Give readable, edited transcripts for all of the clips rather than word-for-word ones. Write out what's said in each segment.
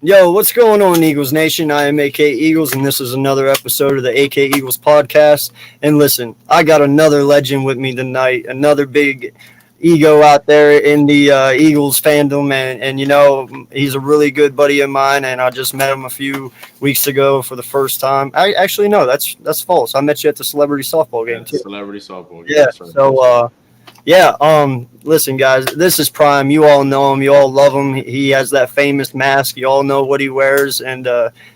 Yo, what's going on, Eagles Nation? I am AK Eagles, and this is another episode of the AK Eagles podcast. And listen, I got another legend with me tonight, another big ego out there in the Eagles fandom, and you know, he's a really good buddy of mine, and I just met him a few weeks ago for the first time. I actually no, that's false. I met you at the celebrity softball game too. Celebrity softball game. Yeah. So yeah, listen, guys, this is Prime. You all know him. You all love him. He has that famous mask. You all know what he wears. And,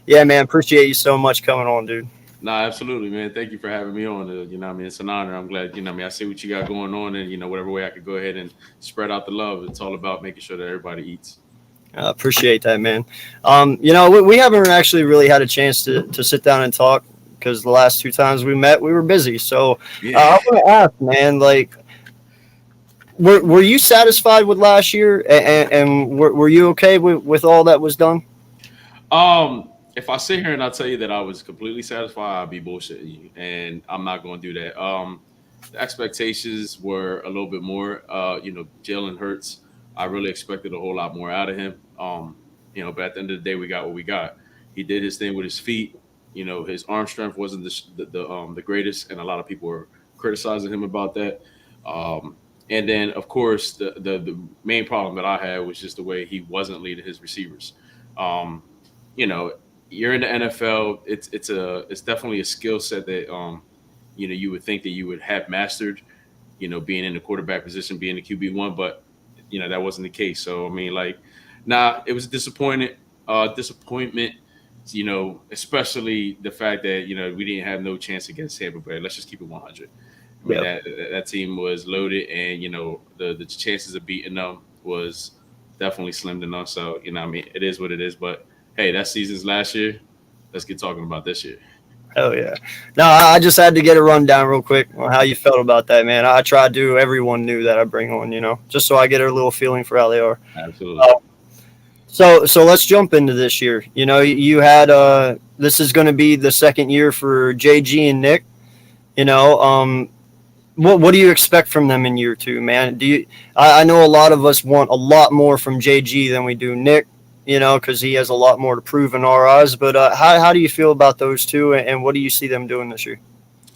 yeah, man, appreciate you so much coming on, dude. Nah, absolutely, man. Thank you for having me on. It's an honor. I'm glad, I see what you got going on and, whatever way I could go ahead and spread out the love. It's all about making sure that everybody eats. I appreciate that, man. We haven't actually really had a chance to sit down and talk because the last two times we met, we were busy. So yeah. I want to ask, man, like, Were you satisfied with last year, and were you okay with all that was done? If I sit here and I tell you that I was completely satisfied, I'd be bullshitting you, and I'm not going to do that. The expectations were a little bit more. Jalen Hurts, I really expected a whole lot more out of him. But at the end of the day, we got what we got. He did his thing with his feet. His arm strength wasn't the greatest, and a lot of people were criticizing him about that. And then, of course, the main problem that I had was just the way he wasn't leading his receivers. You're in the NFL. It's definitely a skill set that you would think that you would have mastered. Being in the quarterback position, being the QB1, but that wasn't the case. So it was disappointment. Especially the fact that we didn't have no chance against Tampa Bay. Let's just keep it 100. I mean, that team was loaded, and the chances of beating them was definitely slim to none. So it is what it is. But hey, that season's last year. Let's get talking about this year. Hell yeah! No, I just had to get a rundown real quick on how you felt about that, man. I tried to. Everyone knew that I bring on, just so I get a little feeling for how they are. Absolutely. So let's jump into this year. You had this is going to be the second year for JG and Nick. What do you expect from them in year two, man? I know a lot of us want a lot more from JG than we do Nick, because he has a lot more to prove in our eyes. But how do you feel about those two, and what do you see them doing this year?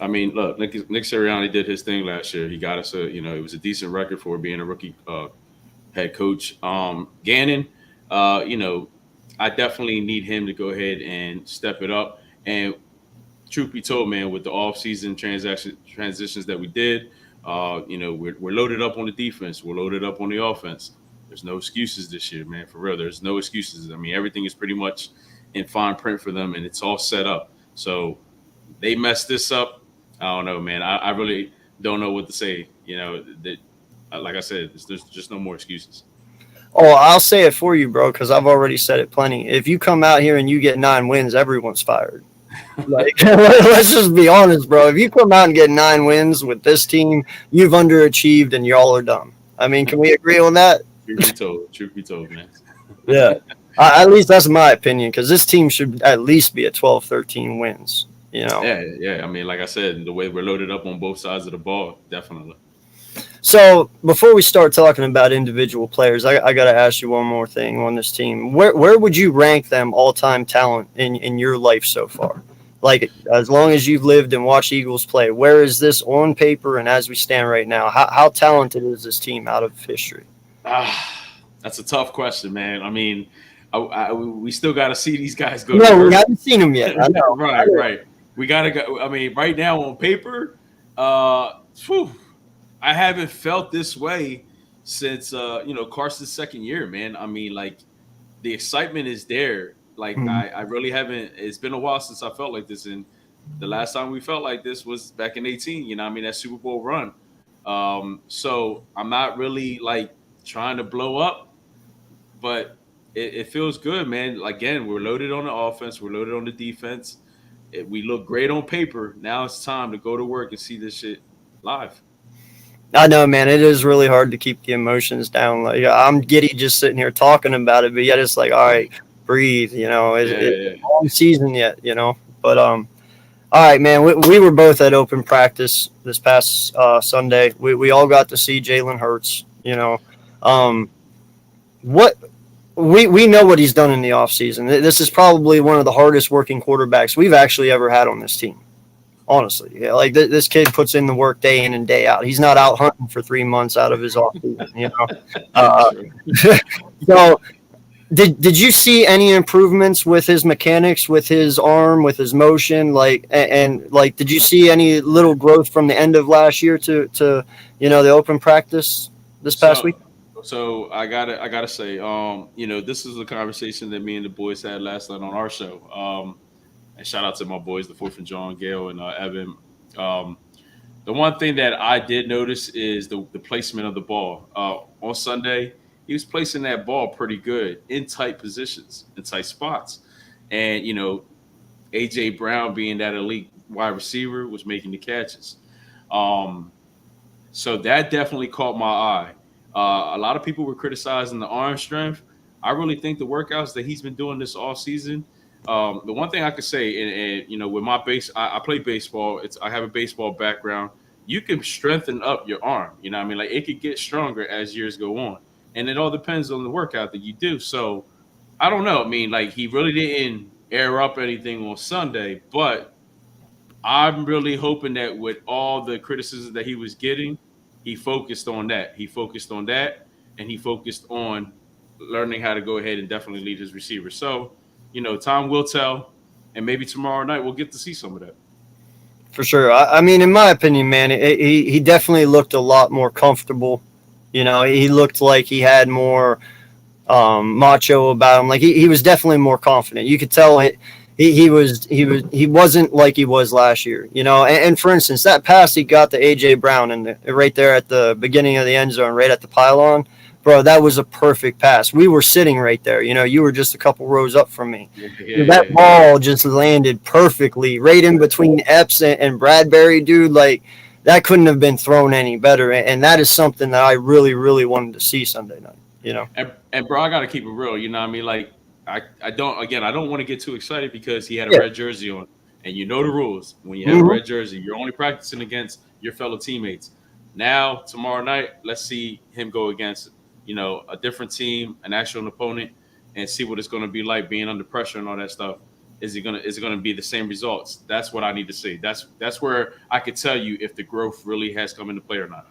I mean, look, Nick Sirianni did his thing last year. He got us it was a decent record for being a rookie head coach. Gannon, I definitely need him to go ahead and step it up. And truth be told, man, with the off-season transitions that we did, we're loaded up on the defense. We're loaded up on the offense. There's no excuses this year, man. For real, there's no excuses. I mean, everything is pretty much in fine print for them, and it's all set up. So they messed this up. I don't know, man. I really don't know what to say. That, like I said, there's just no more excuses. Oh, I'll say it for you, bro, because I've already said it plenty. If you come out here and you get 9 wins, everyone's fired. Let's just be honest, bro. If you come out and get 9 wins with this team, you've underachieved and y'all are dumb. I mean, can we agree on that? Truth be told, man. Yeah. At least that's my opinion, because this team should at least be at 12, 13 wins, Yeah. I mean, like I said, the way we're loaded up on both sides of the ball, definitely. So before we start talking about individual players, I got to ask you one more thing on this team. Where would you rank them all-time talent in your life so far? Like, as long as you've lived and watched Eagles play, where is this on paper and as we stand right now? How talented is this team out of history? That's a tough question, man. I mean, we still got to see these guys go. No, we haven't seen them yet. I know. Right. We got to go. I mean, right now on paper, I haven't felt this way since Carson's second year, man. I mean, like, the excitement is there. Like, I really haven't. It's been a while since I felt like this, and the last time we felt like this was back in 2018. That Super Bowl run. So I'm not really like trying to blow up, but it feels good, man. Again, we're loaded on the offense, we're loaded on the defense. We look great on paper. Now it's time to go to work and see this shit live. I know, man. It is really hard to keep the emotions down. Like, I'm giddy just sitting here talking about it, but yet it's like, all right, breathe. It's a long season yet. But all right, man. We were both at open practice this past Sunday. We all got to see Jalen Hurts. What we know what he's done in the offseason. This is probably one of the hardest working quarterbacks we've actually ever had on this team. Honestly, yeah, like this kid puts in the work day in and day out. He's not out hunting for 3 months out of his offseason, you know. So, did you see any improvements with his mechanics, with his arm, with his motion, and did you see any little growth from the end of last year to the open practice this past week? So I gotta say, this is a conversation that me and the boys had last night on our show. And shout out to my boys, the fourth and Jawn, Gail, and Evan. Um, the one thing that I did notice is the placement of the ball. On Sunday, he was placing that ball pretty good in tight positions, in tight spots. And, AJ Brown being that elite wide receiver was making the catches. Um, so that definitely caught my eye. A lot of people were criticizing the arm strength. I really think the workouts that he's been doing this all season. The one thing I could say, and with my I play baseball. I have a baseball background. You can strengthen up your arm. You know what I mean? Like it could get stronger as years go on, and it all depends on the workout that you do. So I don't know. I mean, like he really didn't air up anything on Sunday, but I'm really hoping that with all the criticism that he was getting, he focused on that. He focused on that, and he focused on learning how to go ahead and definitely lead his receivers. So, time will tell, and maybe tomorrow night we'll get to see some of that. For sure. I mean, in my opinion, man, he definitely looked a lot more comfortable. He looked like he had more macho about him. Like he was definitely more confident. You could tell he wasn't like he was last year. And for instance, that pass he got to AJ Brown and right there at the beginning of the end zone, right at the pylon. Bro, that was a perfect pass. We were sitting right there. You were just a couple rows up from me. That ball just landed perfectly right in between Epps and Bradbury, dude. Like, that couldn't have been thrown any better. And that is something that I really, really wanted to see Sunday night, And bro, I got to keep it real. You know what I mean? Like, I don't want to get too excited because he had a red jersey on. And you know the rules. When you have a red jersey, you're only practicing against your fellow teammates. Now, tomorrow night, let's see him go against a different team, an actual opponent, and see what it's going to be like being under pressure and all that stuff. Is it going to be the same results? That's what I need to see. That's where I could tell you if the growth really has come into play or not.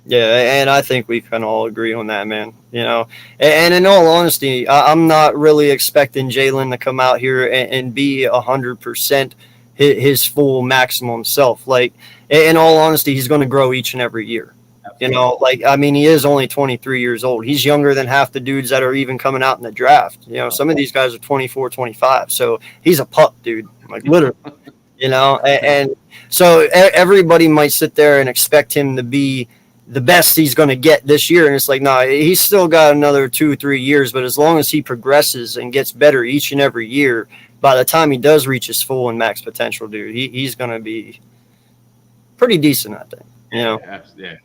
Yeah, and I think we can all agree on that, man. And in all honesty, I'm not really expecting Jalen to come out here and be 100% his full maximum self. Like, in all honesty, he's going to grow each and every year. He is only 23 years old. He's younger than half the dudes that are even coming out in the draft. Some of these guys are 24, 25. So he's a pup, dude. Like, literally, and so everybody might sit there and expect him to be the best he's going to get this year. And it's like, no, he's still got another 2-3 years. But as long as he progresses and gets better each and every year, by the time he does reach his full and max potential, dude, he's going to be pretty decent, I think. Yeah.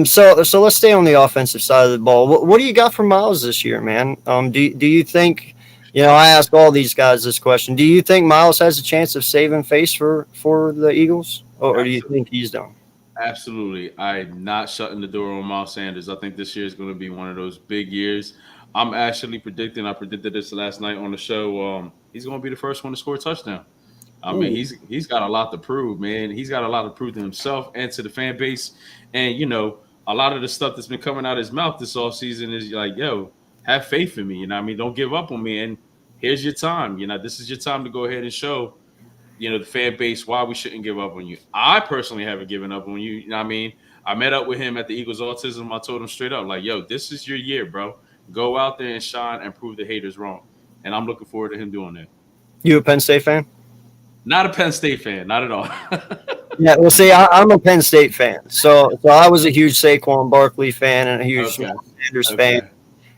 So let's stay on the offensive side of the ball. What do you got for Miles this year, man? Do you think, I ask all these guys this question. Do you think Miles has a chance of saving face for the Eagles, or do you think he's done? Absolutely. I'm not shutting the door on Miles Sanders. I think this year is going to be one of those big years. I'm actually predicting. I predicted this last night on the show. He's going to be the first one to score a touchdown. I mean, he's got a lot to prove, man. He's got a lot to prove to himself and to the fan base. And, a lot of the stuff that's been coming out of his mouth this offseason is like, yo, have faith in me. Don't give up on me. And here's your time. This is your time to go ahead and show, the fan base why we shouldn't give up on you. I personally haven't given up on you. I met up with him at the Eagles Autism. I told him straight up, like, yo, this is your year, bro. Go out there and shine and prove the haters wrong. And I'm looking forward to him doing that. You a Penn State fan? Not a Penn State fan, not at all. Yeah, well, see, I'm a Penn State fan. So I was a huge Saquon Barkley fan and a huge Sanders fan.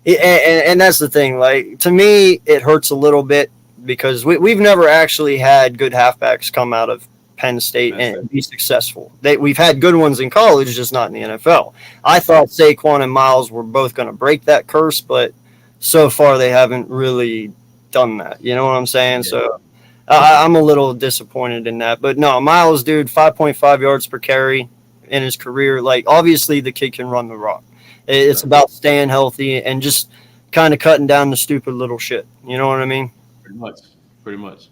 And that's the thing. Like, to me, it hurts a little bit because we've never actually had good halfbacks come out of Penn State and be successful. We've had good ones in college, just not in the NFL. I thought Saquon and Miles were both going to break that curse, but so far they haven't really done that. You know what I'm saying? Yeah. So I'm a little disappointed in that. But no, Miles, dude, 5.5 yards per carry in his career. Like, obviously the kid can run the rock. It's about staying healthy and just kind of cutting down the stupid little shit. You know what I mean? Pretty much. Pretty much.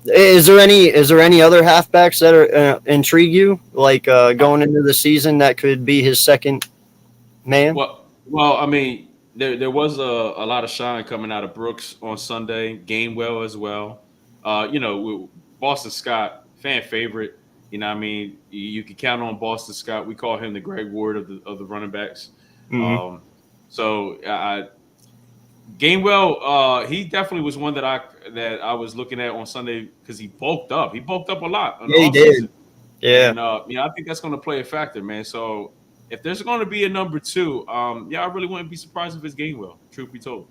Is there any other halfbacks that are intrigue you, like going into the season that could be his second man? Well, I mean, there was a lot of shine coming out of Brooks on Sunday, Gainwell as well. Boston Scott, fan favorite. I mean, you can count on Boston Scott. We call him the Greg Ward of the running backs. Hmm. Um, so Gainwell, he definitely was one that I was looking at on Sunday because he bulked up. He bulked up a lot in the Yeah, he did. offseason. Yeah. And I think that's going to play a factor, man. So if there's going to be a number two, I really wouldn't be surprised if it's Gainwell. Truth be told,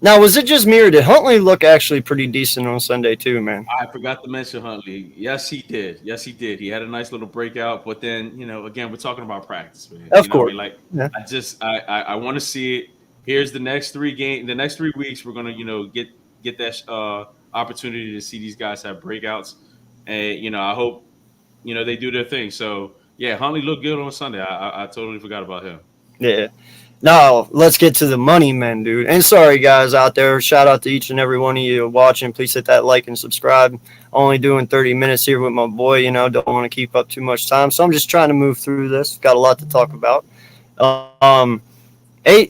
Now, was it just me or did Huntley look actually pretty decent on Sunday too, man? I forgot to mention Huntley. Yes, he did. Yes, he did. He had a nice little breakout, but then again, we're talking about practice, man. Of What I course. mean? Like, Yeah. I want to see it. Here's the next 3 weeks. We're gonna get that opportunity to see these guys have breakouts, and I hope they do their thing. So yeah, Huntley looked good on Sunday. I totally forgot about him. Yeah. Now, let's get to the money men, dude. And sorry, guys out there. Shout out to each and every one of you watching. Please hit that like and subscribe. Only doing 30 minutes here with my boy. Don't want to keep up too much time. So I'm just trying to move through this. Got a lot to talk about. Um,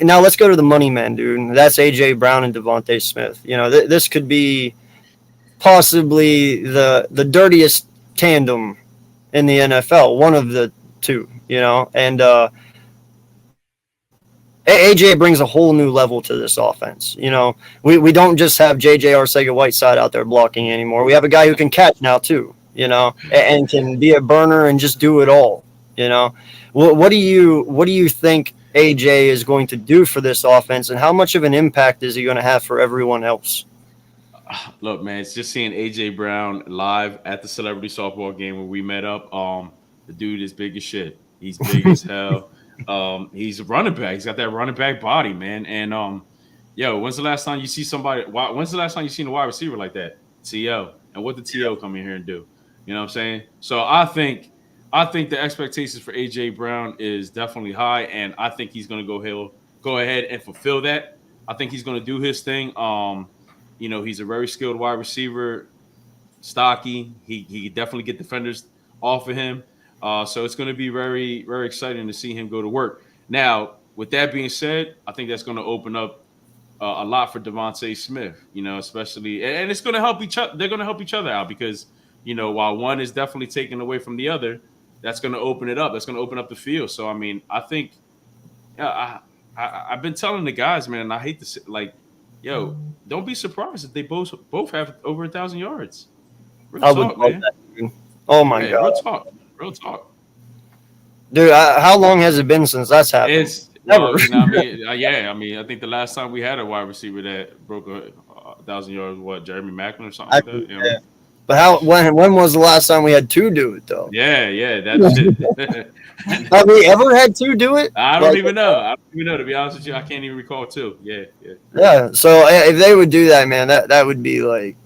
now let's go to the money men, dude. That's A.J. Brown and Devontae Smith. This could be possibly the dirtiest tandem in the NFL. One of the two, and AJ brings a whole new level to this offense. We don't just have JJ Arcega-Whiteside out there blocking anymore. We have a guy who can catch now too, and can be a burner and just do it all. What do you think AJ is going to do for this offense, and how much of an impact is he going to have for everyone else? Look, man, it's just seeing AJ Brown live at the celebrity softball game where we met up. The dude is big as shit. He's big as hell. He's a running back. He's got that running back body, man. And when's the last time you see somebody? When's the last time you seen a wide receiver like that? To and what did To come in here and do? You know what I'm saying? So I think the expectations for AJ Brown is definitely high, and I think he's going to go ahead and fulfill that. I think he's going to do his thing. He's a very skilled wide receiver, stocky. He can definitely get defenders off of him. So it's going to be very, very exciting to see him go to work. Now, with that being said, I think that's going to open up a lot for Devontae Smith. Especially, and it's going to help each other. They're going to help each other out because while one is definitely taken away from the other, that's going to open it up. That's going to open up the field. So I mean, I think, I've been telling the guys, man, and I hate to say, like, yo, don't be surprised if they both have over 1,000 yards. Real I would talk, love man. that, dude. Oh my Yeah, god, real talk. dude! How long has it been since that's happened? It's Never. well, I mean, yeah, I mean, I think the last time we had a wide receiver that broke 1,000 yards, what, Jeremy Maclin or something like that. Yeah. But when was the last time we had two do it though? Yeah, that shit. Have we ever had two do it? I don't even know. To be honest with you, I can't even recall two. Yeah. Yeah. So if they would do that, man, that would be like,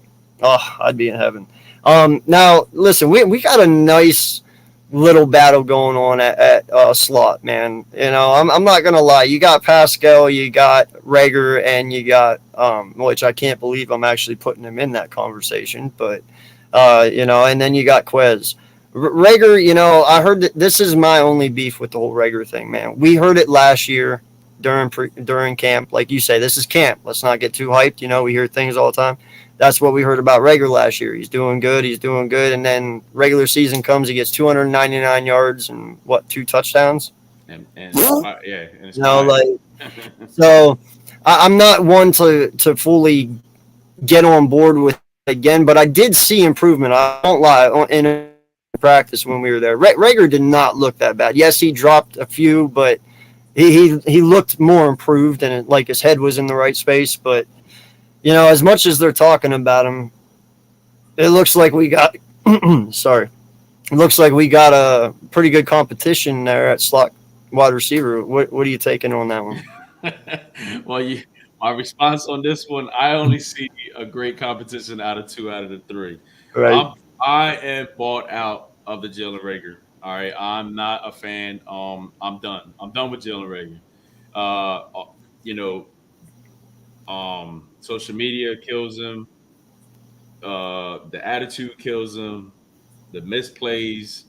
oh, I'd be in heaven. Now listen, we got a nice little battle going on at slot, man. I'm not gonna lie. You got Pascal, you got Rager, and you got which I can't believe I'm actually putting him in that conversation, but and then you got Quez. Rager, I heard that this is my only beef with the whole Rager thing, man. We heard it last year during camp. Like you say, this is camp. Let's not get too hyped. We hear things all the time. That's what we heard about Rager last year. He's doing good. And then regular season comes, he gets 299 yards and 2 touchdowns? And it's So I'm not one to fully get on board with it again, but I did see improvement. I don't lie, in practice when we were there. Rager did not look that bad. Yes, he dropped a few, but he looked more improved, and like his head was in the right space. But as much as they're talking about him, it looks like we got sorry. It looks like we got a pretty good competition there at slot wide receiver. What are you taking on that one? Well, my response on this one, I only see a great competition out of 2 out of the 3. Right. I am bought out of the Jalen Rager. All right, I'm not a fan. I'm done. I'm done with Jalen Rager. you know, social media kills him. The attitude kills him. The misplays,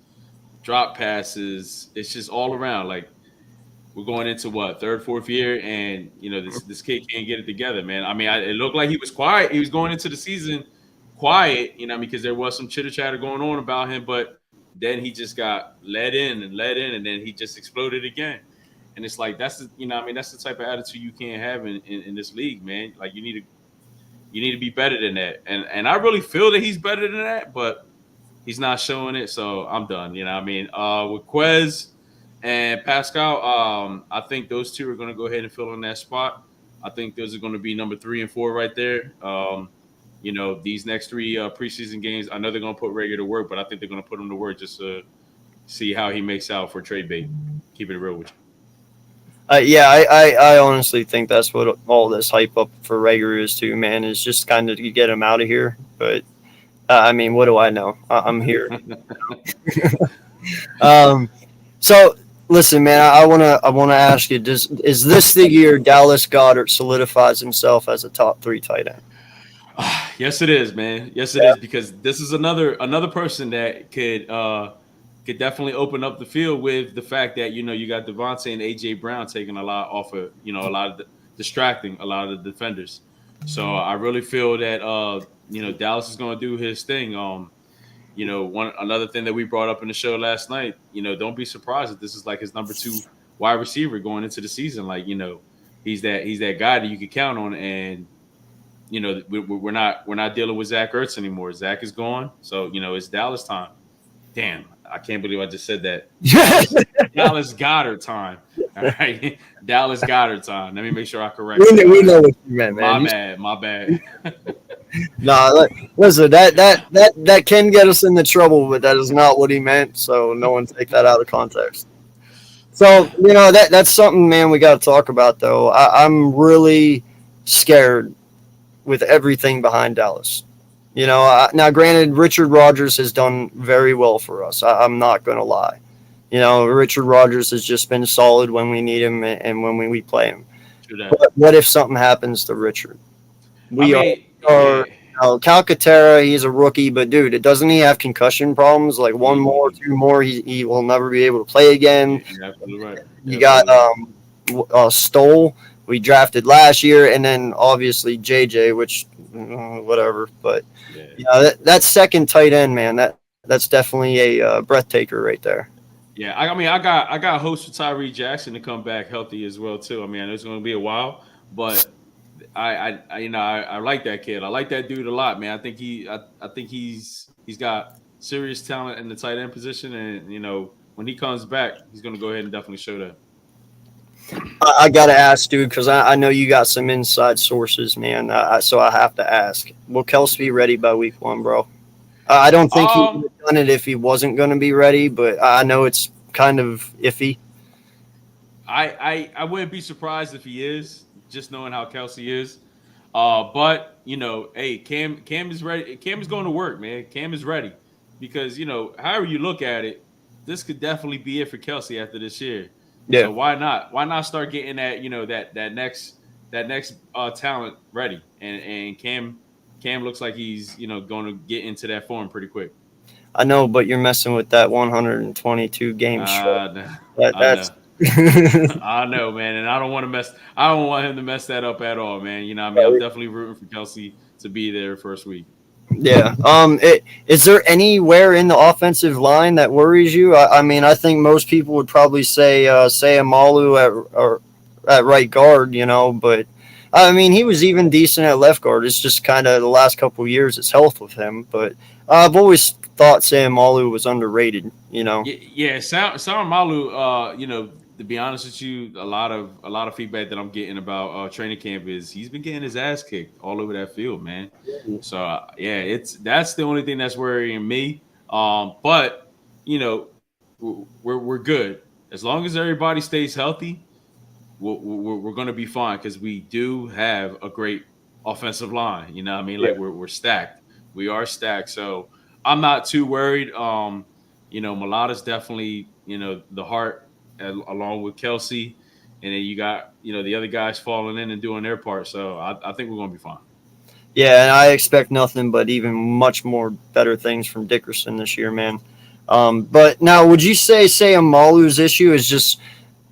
drop passes. It's just all around. Like we're going into what third, fourth year, and this kid can't get it together, man. I mean, it looked like he was quiet. He was going into the season quiet, because there was some chitter chatter going on about him, but then he just got let in, and then he just exploded again. And it's like that's the type of attitude you can't have in this league, man. Like you need to be better than that. And I really feel that he's better than that, but he's not showing it, so I'm done. With Quez and Pascal, I think those two are going to go ahead and fill in that spot. I think those are going to be number 3 and 4 right there. These next three preseason games, I know they're going to put Rager to work, but I think they're going to put him to work just to see how he makes out for trade bait. Keep it real with you. Yeah, I honestly think that's what all this hype up for Rager is too, man. Is just kind of to get him out of here. But I mean, what do I know? I'm here. Um, so listen, man, I wanna ask you: is this the year Dallas Goedert solidifies himself as a top 3 tight end? Yes, it is, man. Yes, it is because this is another person that could definitely open up the field with the fact that you got Devontae and AJ Brown taking a lot off of a lot of distracting a lot of the defenders. So I really feel that Dallas is going to do his thing. One another thing that we brought up in the show last night. Don't be surprised if this is like his number 2 wide receiver going into the season. Like he's that guy that you can count on, and we're not dealing with Zach Ertz anymore. Zach is gone, so it's Dallas time. Damn, I can't believe I just said that. Dallas Goedert time. All right, Dallas Goedert time. Let me make sure I correct. We know what you meant, My man. bad. My bad. Nah, listen, that can get us into trouble, but that is not what he meant. So no one take that out of context. So that's something, man. We got to talk about though. I'm really scared with everything behind Dallas. Now granted, Richard Rodgers has done very well for us. I'm not going to lie. Richard Rodgers has just been solid when we need him and when we play him. True that. But what if something happens to Richard? I We mean, are yeah. Calcaterra, he's a rookie, but dude, doesn't he have concussion problems? Like one more, He, 2 more, he will never be able to play again. you're absolutely right. You You're got absolutely right. Stoll, we drafted last year, and then obviously JJ, which whatever. But Yeah. that second tight end, man, that's definitely a breathtaker right there. Yeah, I got hopes for Tyree Jackson to come back healthy as well too. I mean, I know it's going to be a while, but I like that kid. I like that dude a lot, man. I think he's got serious talent in the tight end position, and when he comes back, he's going to go ahead and definitely show that. I got to ask, dude, because I know you got some inside sources, man. So I have to ask: will Kelsey be ready by week 1, bro? I don't think he would Um, have done it if he wasn't going to be ready, but I know it's kind of iffy. I wouldn't be surprised if he is, just knowing how Kelsey is. But hey, Cam is ready. Cam is going to work, man. Cam is ready because however you look at it, this could definitely be it for Kelsey after this year. Yeah. So why not? Why not start getting that that next talent ready? And Cam looks like he's going to get into that form pretty quick. I know, but you're messing with that 122 game stretch. I That's know. I know, man, and I don't want to mess. I don't want him to mess that up at all, man. I'm definitely rooting for Kelsey to be there first week. yeah. Is there anywhere in the offensive line that worries you? I mean, I think most people would probably say Amalu at right guard, but I mean, he was even decent at left guard. It's just kind of the last couple of years, it's health with him. But I've always thought Sam Malu was underrated. Yeah, Sam Malu. To be honest with you, a lot of feedback that I'm getting about training camp is he's been getting his ass kicked all over that field, man. So yeah, that's the only thing that's worrying me. But we're good as long as everybody stays healthy. We're going to be fine because we do have a great offensive line. You know what I mean? Yeah. Like we're stacked. We are stacked. So I'm not too worried. Malata's definitely the heart along with Kelsey. and then you got the other guys falling in and doing their part. So I think we're gonna be fine. Yeah, and I expect nothing but even much more better things from Dickerson this year, man. But now, would you say Amalu's issue is just?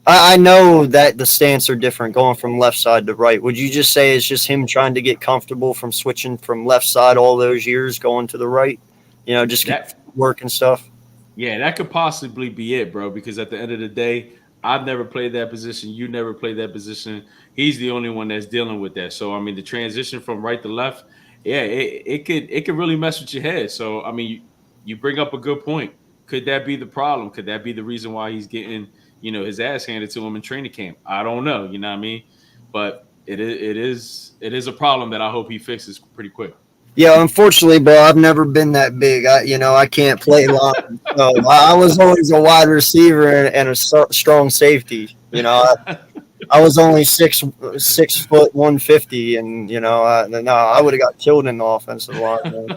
I know that the stance are different going from left side to right. Would you just say it's just him trying to get comfortable from switching from left side all those years going to the right? Just get That work and stuff. Yeah, that could possibly be it, bro. Because at the end of the day, I've never played that position. You never played that position. He's the only one that's dealing with that. So I mean, the transition from right to left, yeah, it could really mess with your head. So I mean, you bring up a good point. Could that be the problem? Could that be the reason why he's getting his ass handed to him in training camp? I don't know. You know what I mean? But it is a problem that I hope he fixes pretty quick. Yeah, unfortunately, bro, I've never been that big. I can't play line. So I was always a wide receiver and a strong safety. I was only 6 foot 150, and no, I would have got killed in the offensive line. Man.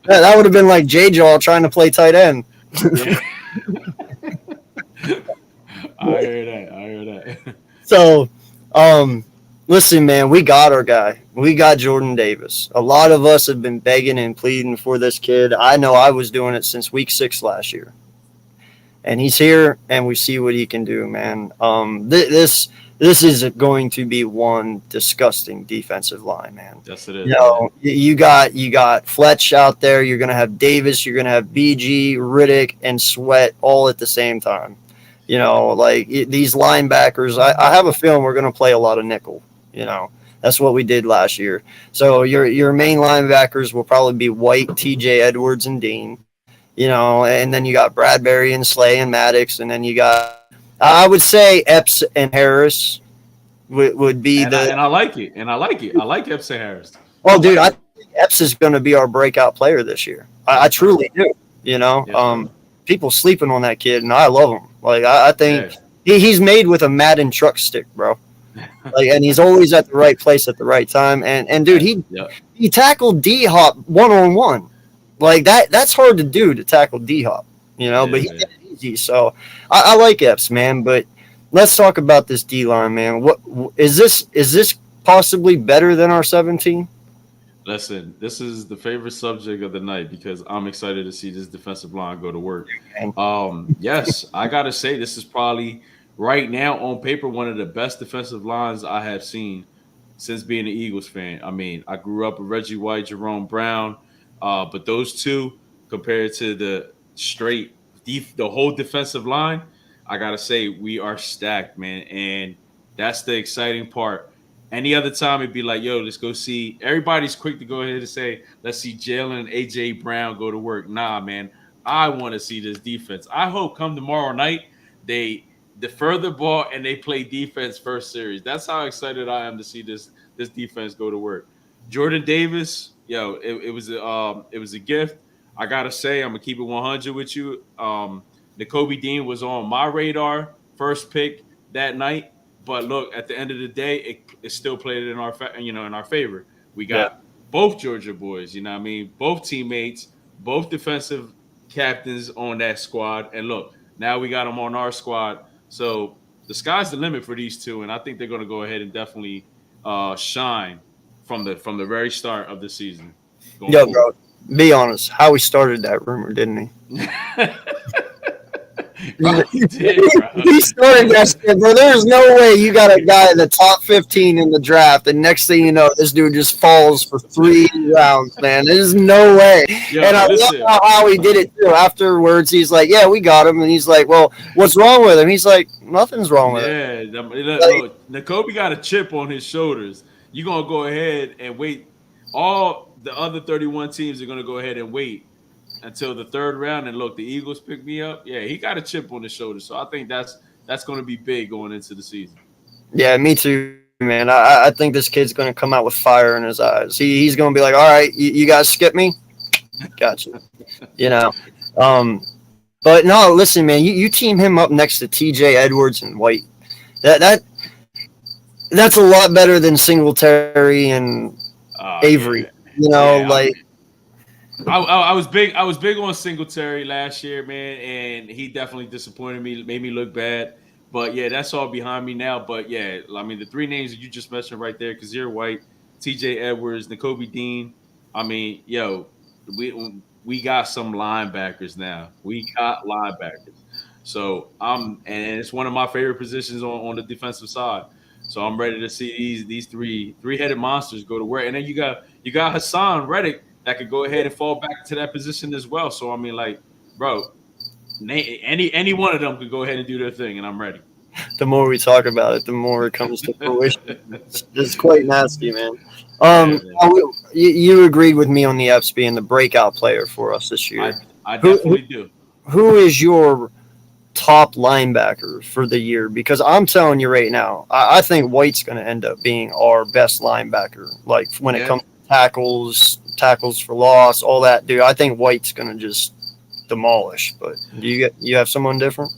That would have been like Jaw trying to play tight end. Yeah. I hear that. I hear that. So, listen, man, we got our guy. We got Jordan Davis. A lot of us have been begging and pleading for this kid. I know I was doing it since week 6 last year, and he's here, and we see what he can do, man. This is going to be one disgusting defensive line, man. Yes, it is. You got Fletch out there. You're gonna have Davis. You're gonna have BG, Riddick, and Sweat all at the same time. These linebackers. I have a feeling we're gonna play a lot of nickel. That's what we did last year. So your main linebackers will probably be White, T.J. Edwards, and Dean. And then you got Bradbury and Slay and Maddox, and then you got. I would say Epps and Harris would be and I like it. And I like it. I like Epps and Harris. Oh, dude, I think Epps is going to be our breakout player this year. I truly do. Yes, People sleeping on that kid, and I love him. I think he's made with a Madden truck stick, bro. And he's always at the right place at the right time. And dude, he tackled D Hop 1-on-1. That's hard to do, to tackle D Hop. But he did it easy. So I like Epps, man. But let's talk about this D line, man. What is this? Is this possibly better than our 17? Listen, this is the favorite subject of the night because I'm excited to see this defensive line go to work. Yes, I gotta say this is probably right now on paper one of the best defensive lines I have seen since being an Eagles fan. I mean, I grew up with Reggie White, Jerome Brown, but those two compared to the the whole defensive line, I gotta say we are stacked, man, and that's the exciting part. Any other time, it'd be like, yo, let's go see. Everybody's quick to go ahead and say, let's see Jalen and A.J. Brown go to work. Nah, man, I want to see this defense. I hope come tomorrow night, they defer the ball and they play defense first series. That's how excited I am to see this defense go to work. Jordan Davis, yo, it was a gift. I gotta say, I'm gonna keep it 100 with you. Nakobe Dean was on my radar, first pick that night. But look, at the end of the day, it still played in our favor. We got both Georgia boys, you know what I mean? Both teammates, both defensive captains on that squad. And look, now we got them on our squad. So the sky's the limit for these two, and I think they're going to go ahead and definitely shine from the very start of the season. Yo, bro, be honest. Howie started that rumor, didn't he? He did, bro. He started that shit, bro. There's no way you got a guy in the top 15 in the draft, and next thing you know, this dude just falls for 3 rounds, man. There's no way. Yo, and I love how he did it, too. Afterwards, he's like, yeah, we got him. And he's like, well, what's wrong with him? He's like, nothing's wrong with him. Yeah, look, Nakobe got a chip on his shoulders. You're going to go ahead and wait. All the other 31 teams are going to go ahead and wait until the 3rd round, and look, the Eagles pick me up. Yeah, he got a chip on his shoulder, so I think that's going to be big going into the season. Yeah, me too, man. I think this kid's going to come out with fire in his eyes. He's going to be like, all right, you guys skip me? Gotcha. But no, listen, man, you team him up next to T.J. Edwards and White. That's a lot better than Singletary and Avery. Yeah. I was big on Singletary last year, man, and he definitely disappointed me, made me look bad. But yeah, that's all behind me now. But yeah, I mean, the three names that you just mentioned right there: Kazir White, T.J. Edwards, N'Kobe Dean. I mean, yo, we got some linebackers now. We got linebackers. So and it's one of my favorite positions on the defensive side. So I'm ready to see these three-headed monsters go to work. And then you got Hassan Reddick that could go ahead and fall back to that position as well. So I mean, like, bro, any one of them could go ahead and do their thing, and I'm ready. The more we talk about it, the more it comes to fruition. It's quite nasty, man. Yeah, man. You agreed with me on the Epps being the breakout player for us this I year. I Who definitely do. who is your top linebacker for the year? Because I'm telling you right now, I think White's going to end up being our best linebacker. Like when it Yeah, comes to tackles for loss, all that, dude. I think White's going to just demolish. But you have someone different?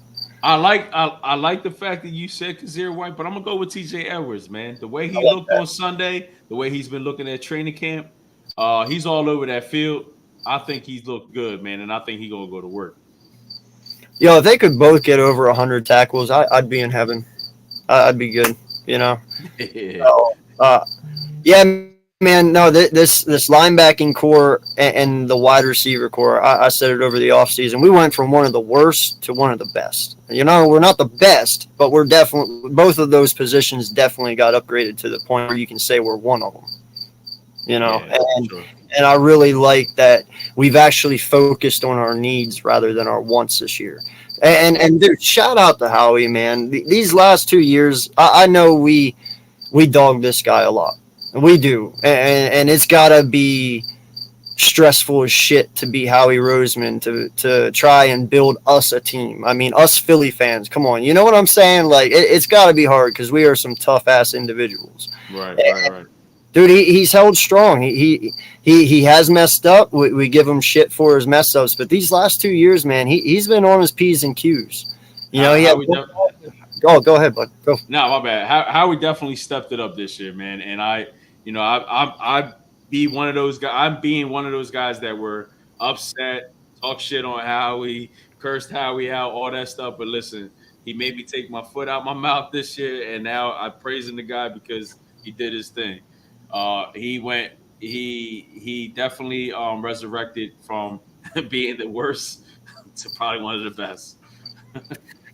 I like the fact that you said Kazir White, but I'm gonna go with T.J. Edwards, man. The way he looked on Sunday, the way he's been looking at training camp, he's all over that field. I think he's looked good, man, and I think he's gonna go to work. Yo, if they could both get over 100 tackles, I'd be in heaven. I'd be good. You know. Yeah, So, yeah, man. No, this linebacking core and the wide receiver core. I said it over the offseason. We went from one of the worst to one of the best. You know, we're not the best, but we're definitely both of those positions definitely got upgraded to the point where you can say we're one of them. You know, yeah, for sure. and I really like that we've actually focused on our needs rather than our wants this year. And dude, shout out to Howie, man. These last 2 years, I know we dog this guy a lot. We do, and it's gotta be stressful as shit to be Howie Roseman to try and build us a team. I mean, us Philly fans, come on, you know what I'm saying? Like it's gotta be hard because we are some tough ass individuals. Right, right, right. Dude, he's held strong. He has messed up. We give him shit for his mess ups, but these last 2 years, man, he's been on his P's and Q's. You know, How, he how had. we Oh, go ahead, bud. Go. No, my bad. How we definitely stepped it up this year, man. And I be one of those guys. I'm being one of those guys that were upset, talk shit on Howie, cursed Howie out, all that stuff. But listen, he made me take my foot out my mouth this year, and now I'm praising the guy because he did his thing. He went. He definitely resurrected from being the worst to probably one of the best.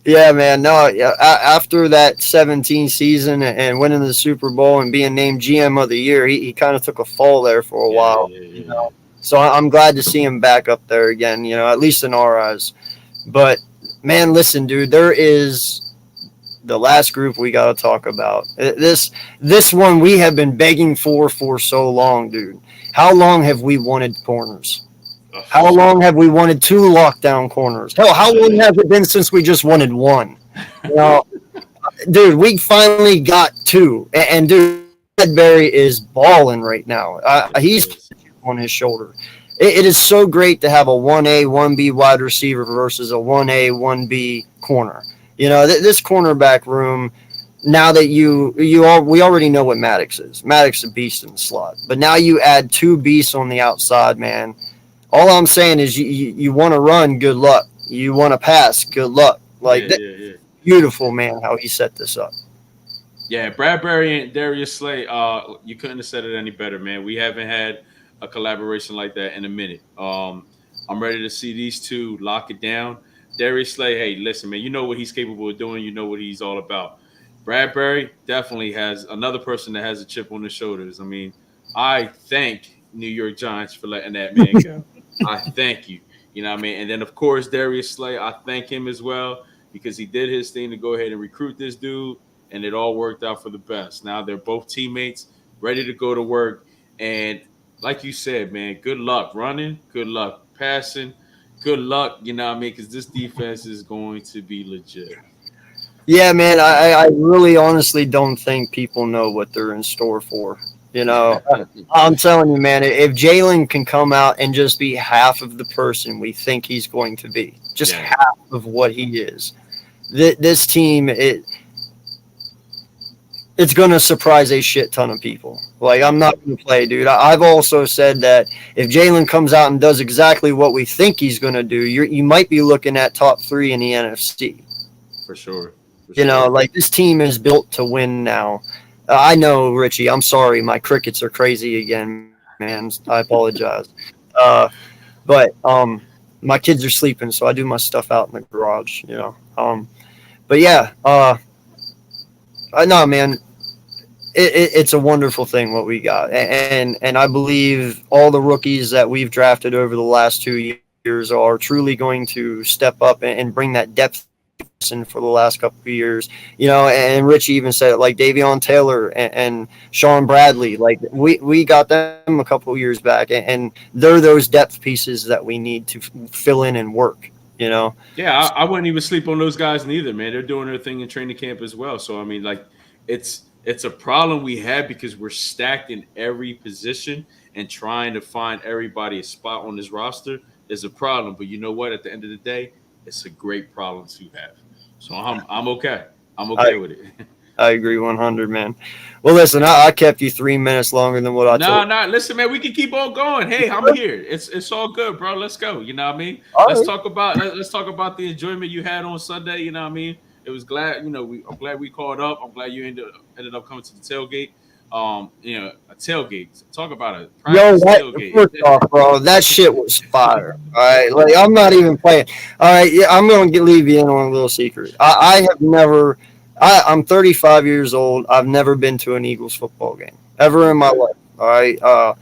Yeah, man. No, yeah. After that 17 season and winning the Super Bowl and being named GM of the year, he kind of took a fall there for a Yeah, while. yeah, You yeah, yeah. know, so I'm glad to see him back up there again. You know, at least in our eyes. But man, listen, dude, there is the last group we got to talk about. This one we have been begging for so long, dude. How long have we wanted corners? Ugh, How long have we wanted two lockdown corners? Hell, how long has it been since we just wanted one? You know, dude, we finally got two, and dude, Bradbury is balling right now. yes, he He's is. on his shoulder. It is so great to have a 1A, 1B wide receiver versus a 1A, 1B corner. You know, this cornerback room, now that we already know what Maddox is. Maddox is a beast in the slot. But now you add two beasts on the outside, man. All I'm saying is you want to run, good luck. You want to pass, good luck. Yeah, Like, yeah, yeah. beautiful, man, how he set this up. Yeah, Bradbury and Darius Slay, you couldn't have said it any better, man. We haven't had a collaboration like that in a minute. I'm ready to see these two lock it down. Darius Slay, hey, listen, man, you know what he's capable of doing. You know what he's all about. Bradbury definitely has another person that has a chip on his shoulders. I mean, I thank New York Giants for letting that man go. I thank you. You know what I mean? And then, of course, Darius Slay, I thank him as well because he did his thing to go ahead and recruit this dude and it all worked out for the best. Now they're both teammates, ready to go to work. And like you said, man, good luck running, good luck passing, good luck, you know what I mean? Because this defense is going to be legit. Yeah, man, I really honestly don't think people know what they're in store for. You know, I'm telling you, man, if Jalen can come out and just be half of the person we think he's going to be, just Yeah, half of what he is, this team, it's going to surprise a shit ton of people. Like, I'm yeah, not going to play, dude. I've also said that if Jalen comes out and does exactly what we think he's going to do, you might be looking at top three in the NFC. for sure. for You sure. know, like this team is built to win now. I know, Richie. I'm sorry, my crickets are crazy again, man. I apologize. Uh, but my kids are sleeping, so I do my stuff out in the garage. But yeah, I know, man. It's a wonderful thing what we got, and I believe all the rookies that we've drafted over the last 2 years are truly going to step up and bring that depth in for the last couple of years. And Richie even said it, like Davion Taylor and Sean Bradley, like we got them a couple of years back, and they're those depth pieces that we need to fill in and work. You know, Yeah, I wouldn't even sleep on those guys neither, man. They're doing their thing in training camp as well. So I mean, like, it's a problem we have because we're stacked in every position, and trying to find everybody a spot on this roster is a problem. But you know what? At the end of the day, it's a great problem to have. So I'm okay. I'm okay I with it. I agree 100, man. Well, listen, I kept you 3 minutes longer than what I No, told. no. Listen, man, we can keep on going. Hey, I'm here. It's all good, bro. Let's go. You know what I mean? All Let's right. talk about let's talk about the enjoyment you had on Sunday. You know what I mean? It was glad. I'm glad we caught up. I'm glad you ended up coming to the tailgate. A tailgate. Talk about a Yo, practice tailgate. first off, bro, that shit was fire. All right, like I'm not even playing. All right, yeah, I'm gonna leave you in on a little secret. I have never. I'm 35 years old. I've never been to an Eagles football game ever in my Okay. life. All right.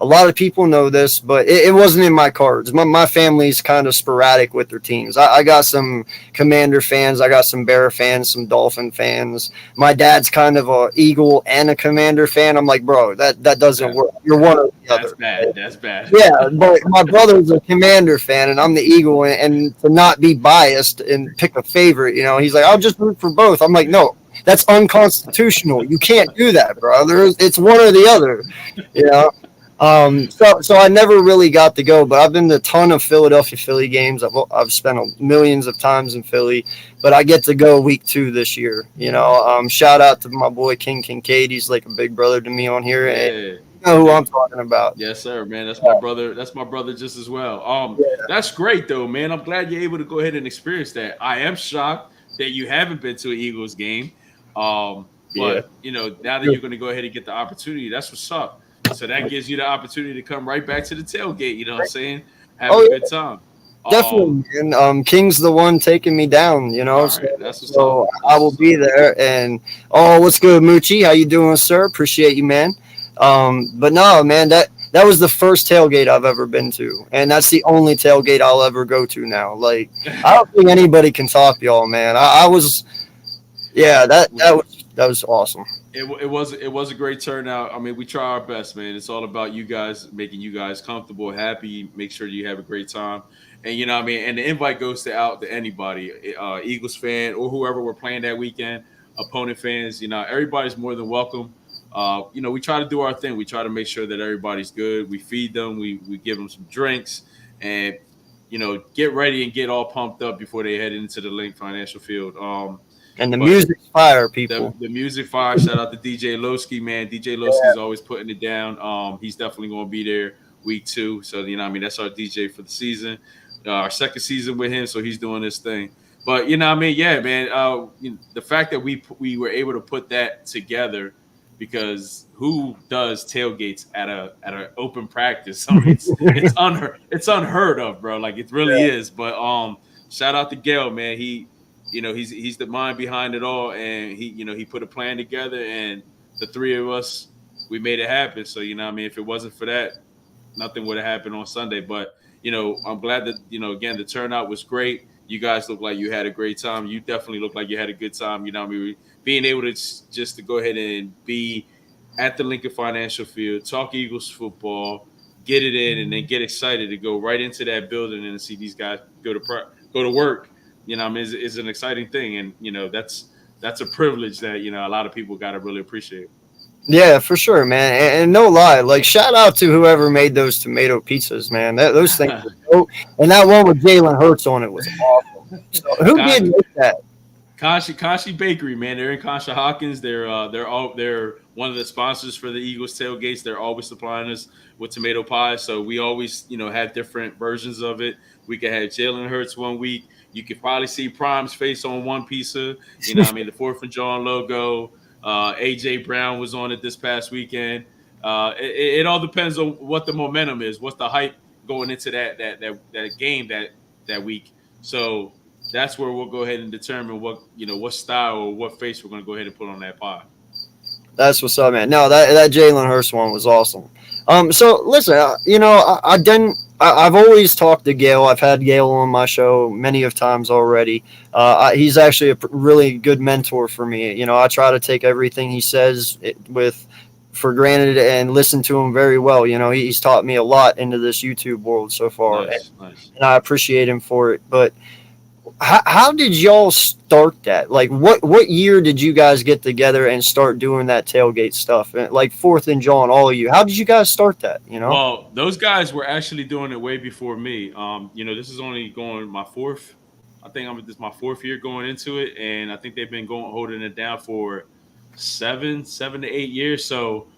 A lot of people know this, but it wasn't in my cards. My family's kind of sporadic with their teams. I got some Commander fans. I got some Bear fans, some Dolphin fans. My dad's kind of a Eagle and a Commander fan. I'm like, bro, that doesn't That, work. You're one or the that's other. bad. That's bad. Yeah, but my brother's a Commander fan, and I'm the Eagle, and to not be biased and pick a favorite, he's like, I'll just root for both. I'm like, no, that's unconstitutional. You can't do that, brother. It's one or the other, you know. So I never really got to go, but I've been to a ton of Philadelphia Philly games. I've spent millions of times in Philly, but I get to go week 2 this year. Shout out to my boy King Kincaid. He's like a big brother to me on here, and Yeah. you know who I'm Big. talking about. Yes, sir, man. That's my brother. That's my brother just as well. That's great though, man. I'm glad you're able to go ahead and experience that. I am shocked that you haven't been to an Eagles game. Yeah. But now that you're going to go ahead and get the opportunity, that's what's up. So that gives you the opportunity to come right back to the tailgate. You know what I'm saying? Have Oh a yeah, good time. Um, definitely. And King's the one taking me down. all So, right, that's what's so up. I That's will what's be up. there. And what's good, Moochie? How you doing, sir? Appreciate you, man. But no, man, that was the first tailgate I've ever been to, and that's the only tailgate I'll ever go to now. Like I don't think anybody can top y'all, man. I was, yeah, that was awesome. It was a great turnout. I mean, we try our best, man. It's all about you guys, making you guys comfortable, happy, make sure you have a great time. And you know what I mean? And the invite goes out to anybody, Eagles fan or whoever we're playing that weekend, opponent fans, everybody's more than welcome. We try to do our thing. We try to make sure that everybody's good. We feed them, we give them some drinks, and get ready and get all pumped up before they head into the Link Financial Field. And the But music's fire, the people. the music fire. Shout out to DJ Lowski, man. DJ Lowski's always putting it down. He's definitely going to be there week 2. So what I mean, that's our DJ for the season. Our second season with him, so he's doing this thing. But what I mean, yeah, man. The fact that we were able to put that together, because who does tailgates at a open practice? I mean, it's unheard of, bro. Like it really is. But shout out to Gail, man. He's the mind behind it all, and he put a plan together, and the three of us, we made it happen. So what I mean, if it wasn't for that, nothing would have happened on Sunday. But I'm glad that again, the turnout was great. You guys look like you had a great time. You definitely look like you had a good time. What I mean, being able to just to go ahead and be at the Lincoln Financial Field, talk Eagles football, get it in, and then get excited to go right into that building and see these guys go to work. I mean, is an exciting thing, and that's a privilege that a lot of people got to really appreciate. Yeah, for sure, man. And no lie, like shout out to whoever made those tomato pizzas, man. Those things were dope. And that one with Jalen Hurts on it was awesome. So who Con- did make that? Kashi Bakery, man. They're in Consha Hawkins. They're one of the sponsors for the Eagles tailgates. They're always supplying us with tomato pie. So we always have different versions of it. We could have Jalen Hurts one week. You could probably see Prime's face on one piece of, you know, what I mean, the Fourth and Jawn logo. AJ Brown was on it this past weekend. It all depends on what the momentum is, what's the hype going into that game that week. So that's where we'll go ahead and determine what style or what face we're going to go ahead and put on that pie. That's what's up, man. No, that Jalen Hurst one was awesome. So listen, I didn't. I've always talked to Gail. I've had Gail on my show many of times already. He's actually a really good mentor for me. I try to take everything he says for granted and listen to him very well. He's taught me a lot into this YouTube world so far, Nice. and I appreciate him for it. But how did y'all start that? Like, what year did you guys get together and start doing that tailgate stuff? Like Fourth and Jawn, all of you. How did you guys start that? Well, those guys were actually doing it way before me. This is only going my fourth. I think this is my fourth year going into it, and I think they've been holding it down for 7 to 8 years. So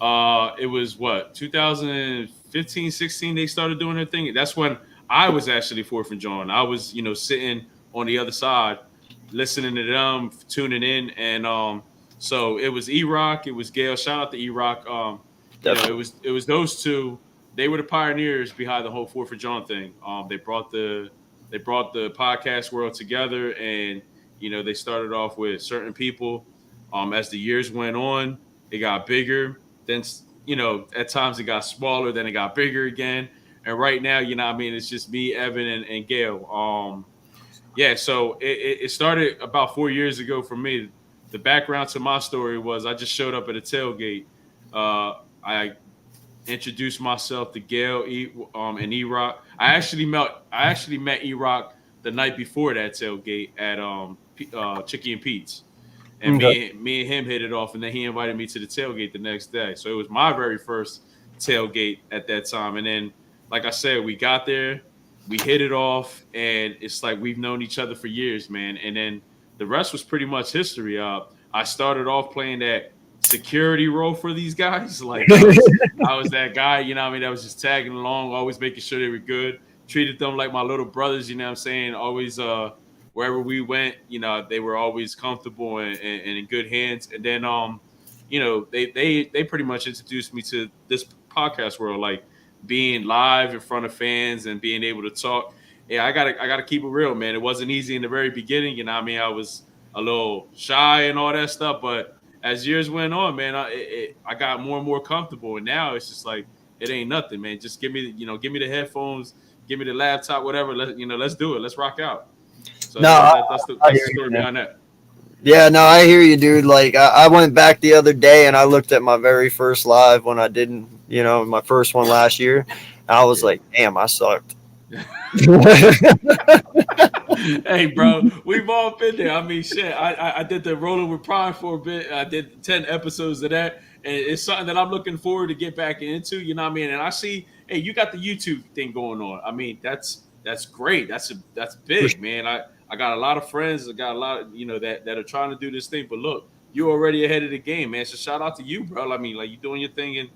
it was 2015, 16. They started doing their thing. That's when I was actually Fourth and Jawn. I was sitting on the other side, listening to them, tuning in, and so it was E-Rock, it was Gail. Shout out to E-Rock. It was those two. They were the pioneers behind the whole Fourth and Jawn thing. They brought the podcast world together, and they started off with certain people. As the years went on, it got bigger. Then at times it got smaller. Then it got bigger again. And right now, it's just me, Evan, and Gail. So it started about 4 years ago for me. The background to my story was I just showed up at a tailgate. I introduced myself to Gail and E-Rock. I actually met E-Rock the night before that tailgate at Chicky and Pete's. And me and him hit it off, and then he invited me to the tailgate the next day. So it was my very first tailgate at that time. And then, like I said, we got there, we hit it off, and it's like we've known each other for years, man. And then the rest was pretty much history. I started off playing that security role for these guys. Like I was that guy, that was just tagging along, always making sure they were good. Treated them like my little brothers, always wherever we went, they were always comfortable and in good hands. And then they pretty much introduced me to this podcast world, like being live in front of fans and being able to talk. Yeah, I gotta keep it real, man. It wasn't easy in the very beginning, I was a little shy and all that stuff, but as years went on, man, I got more and more comfortable, and now it's just like it ain't nothing, man. Just give me the headphones, give me the laptop, whatever. Let's do it. Let's rock out. So that's the story behind that. Yeah, no, I hear you, dude. Like I went back the other day and I looked at my very first live when I didn't, my first one last year. I was like, damn, I sucked. Hey, bro, we've all been there. I mean, shit. I did the Rolling with Prime for a bit. I did 10 episodes of that, and it's something that I'm looking forward to get back into. You know what I mean? And I see, hey, you got the YouTube thing going on. I mean, that's great. That's big, man. I got a lot of friends. I got a lot, that are trying to do this thing. But look, you're already ahead of the game, man. So shout out to you, bro. I mean, like you're doing your thing, and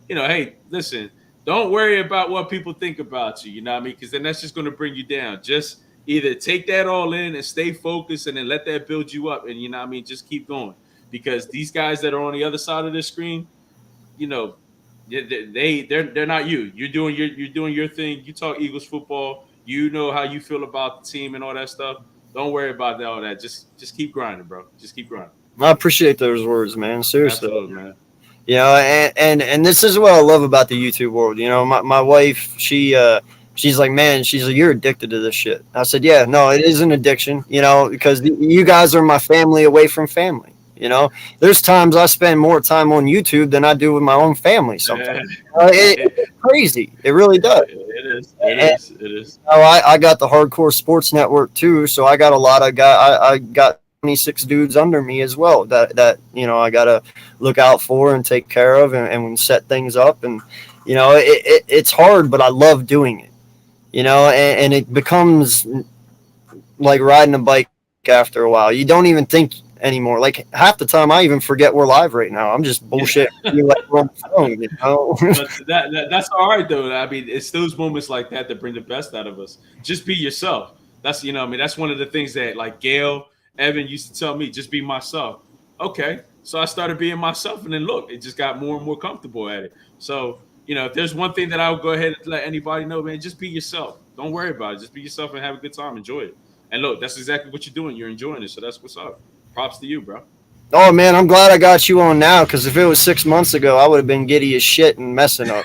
hey, listen. Don't worry about what people think about you, you know what I mean? Because then that's just going to bring you down. Just either take that all in and stay focused and then let that build you up. And, just keep going. Because these guys that are on the other side of the screen, they're not you. You're doing your thing. You talk Eagles football. You know how you feel about the team and all that stuff. Don't worry about all that. Just keep grinding, bro. Just keep grinding. I appreciate those words, man. Seriously. Absolutely, man. And this is what I love about the YouTube world. My wife, she's like, man, she's like, you're addicted to this shit. I said, yeah, no, it is an addiction, because you guys are my family away from family. There's times I spend more time on YouTube than I do with my own family sometimes. It's crazy. It really does. It is. I got the Hardcore Sports Network too, so I got a lot of guys. I got 26 dudes under me as well that I gotta look out for and take care of and set things up, and it's hard, but I love doing it, and it becomes like riding a bike after a while. You don't even think anymore. Like half the time I even forget we're live right now. I'm just bullshit. Like we're on the phone, But that's all right though. I mean, it's those moments like that bring the best out of us. Just be yourself. That's I mean, that's one of the things that like Gail, Evan used to tell me, just be myself. Okay, so I started being myself, and then look, it just got more and more comfortable at it. So if there's one thing that I would go ahead and let anybody know, man, just be yourself. Don't worry about it. Just be yourself and have a good time. Enjoy it. And look, that's exactly what you're doing. You're enjoying it. So that's what's up. Props to you, bro. Oh man, I'm glad I got you on now because if it was 6 months ago, I would have been giddy as shit and messing up.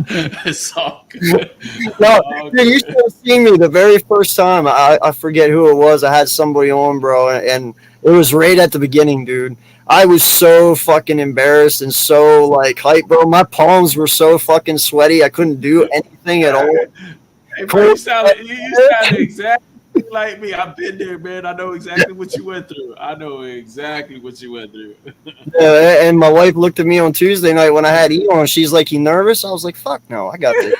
It's all good. No, All dude, you should good. have seen me the very first time. I forget who it was. I had somebody on, bro, and it was right at the beginning, dude. I was so fucking embarrassed and so like hype, bro. My palms were so fucking sweaty. I couldn't do anything at all. Hey, bro, Cool. you sounded exactly like me. I've been there, man. I know exactly what you went through. I know exactly what you went through. Yeah, and my wife looked at me on Tuesday night when I had E on. She's like, "You nervous?" I was like, "Fuck no, I got this."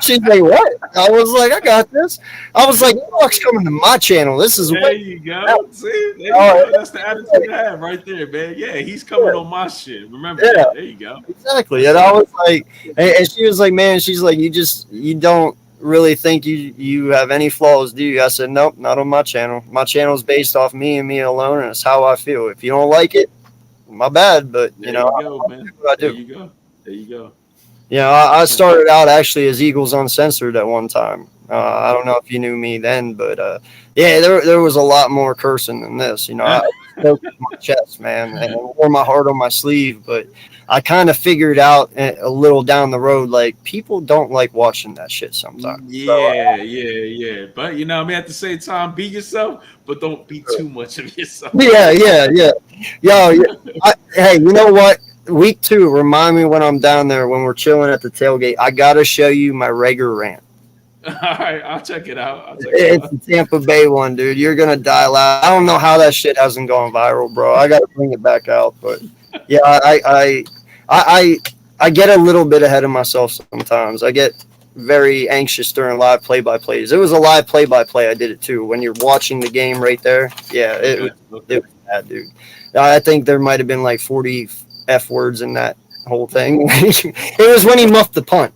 She's like, "What?" I was like, "I got this." I was like, "Elox's coming to my channel. This is There way." you go. See, there you Oh, go. That's the attitude to have right there, man. Yeah, he's coming on my shit. Remember yeah, that. There you go. exactly. That's And I it. was like, and she was like, "Man," she's like, you don't really think you have any flaws, do you?" I said, "Nope, not on my channel. My channel is based off me and me alone, and it's how I feel. If you don't like it, my bad, but There you go, I man. do what I There do." you go. There you go. I started out actually as Eagles Uncensored at one time. I don't know if you knew me then, but yeah, there was a lot more cursing than this. I spoke with my chest, man, and wore my heart on my sleeve. But I kind of figured out a little down the road, like people don't like watching that shit sometimes. So Yeah. But I mean, at the same time, be yourself, but don't be too much of yourself. yeah. Yo, yeah. Hey, you know what? Week 2, remind me when I'm down there when we're chilling at the tailgate. I gotta show you my Rager rant. All right, I'll check it out. I'll check it It's out. the Tampa Bay one, dude. You're gonna die loud. I don't know how that shit hasn't gone viral, bro. I gotta bring it back out, but yeah, I, I get a little bit ahead of myself sometimes. I get very anxious during live play-by-plays. It was a live play-by-play. I did it too. When you're watching the game right there, yeah, Okay, it okay. was bad, dude. I think there might have been like 40 f words in that whole thing. It was when he muffed the punt,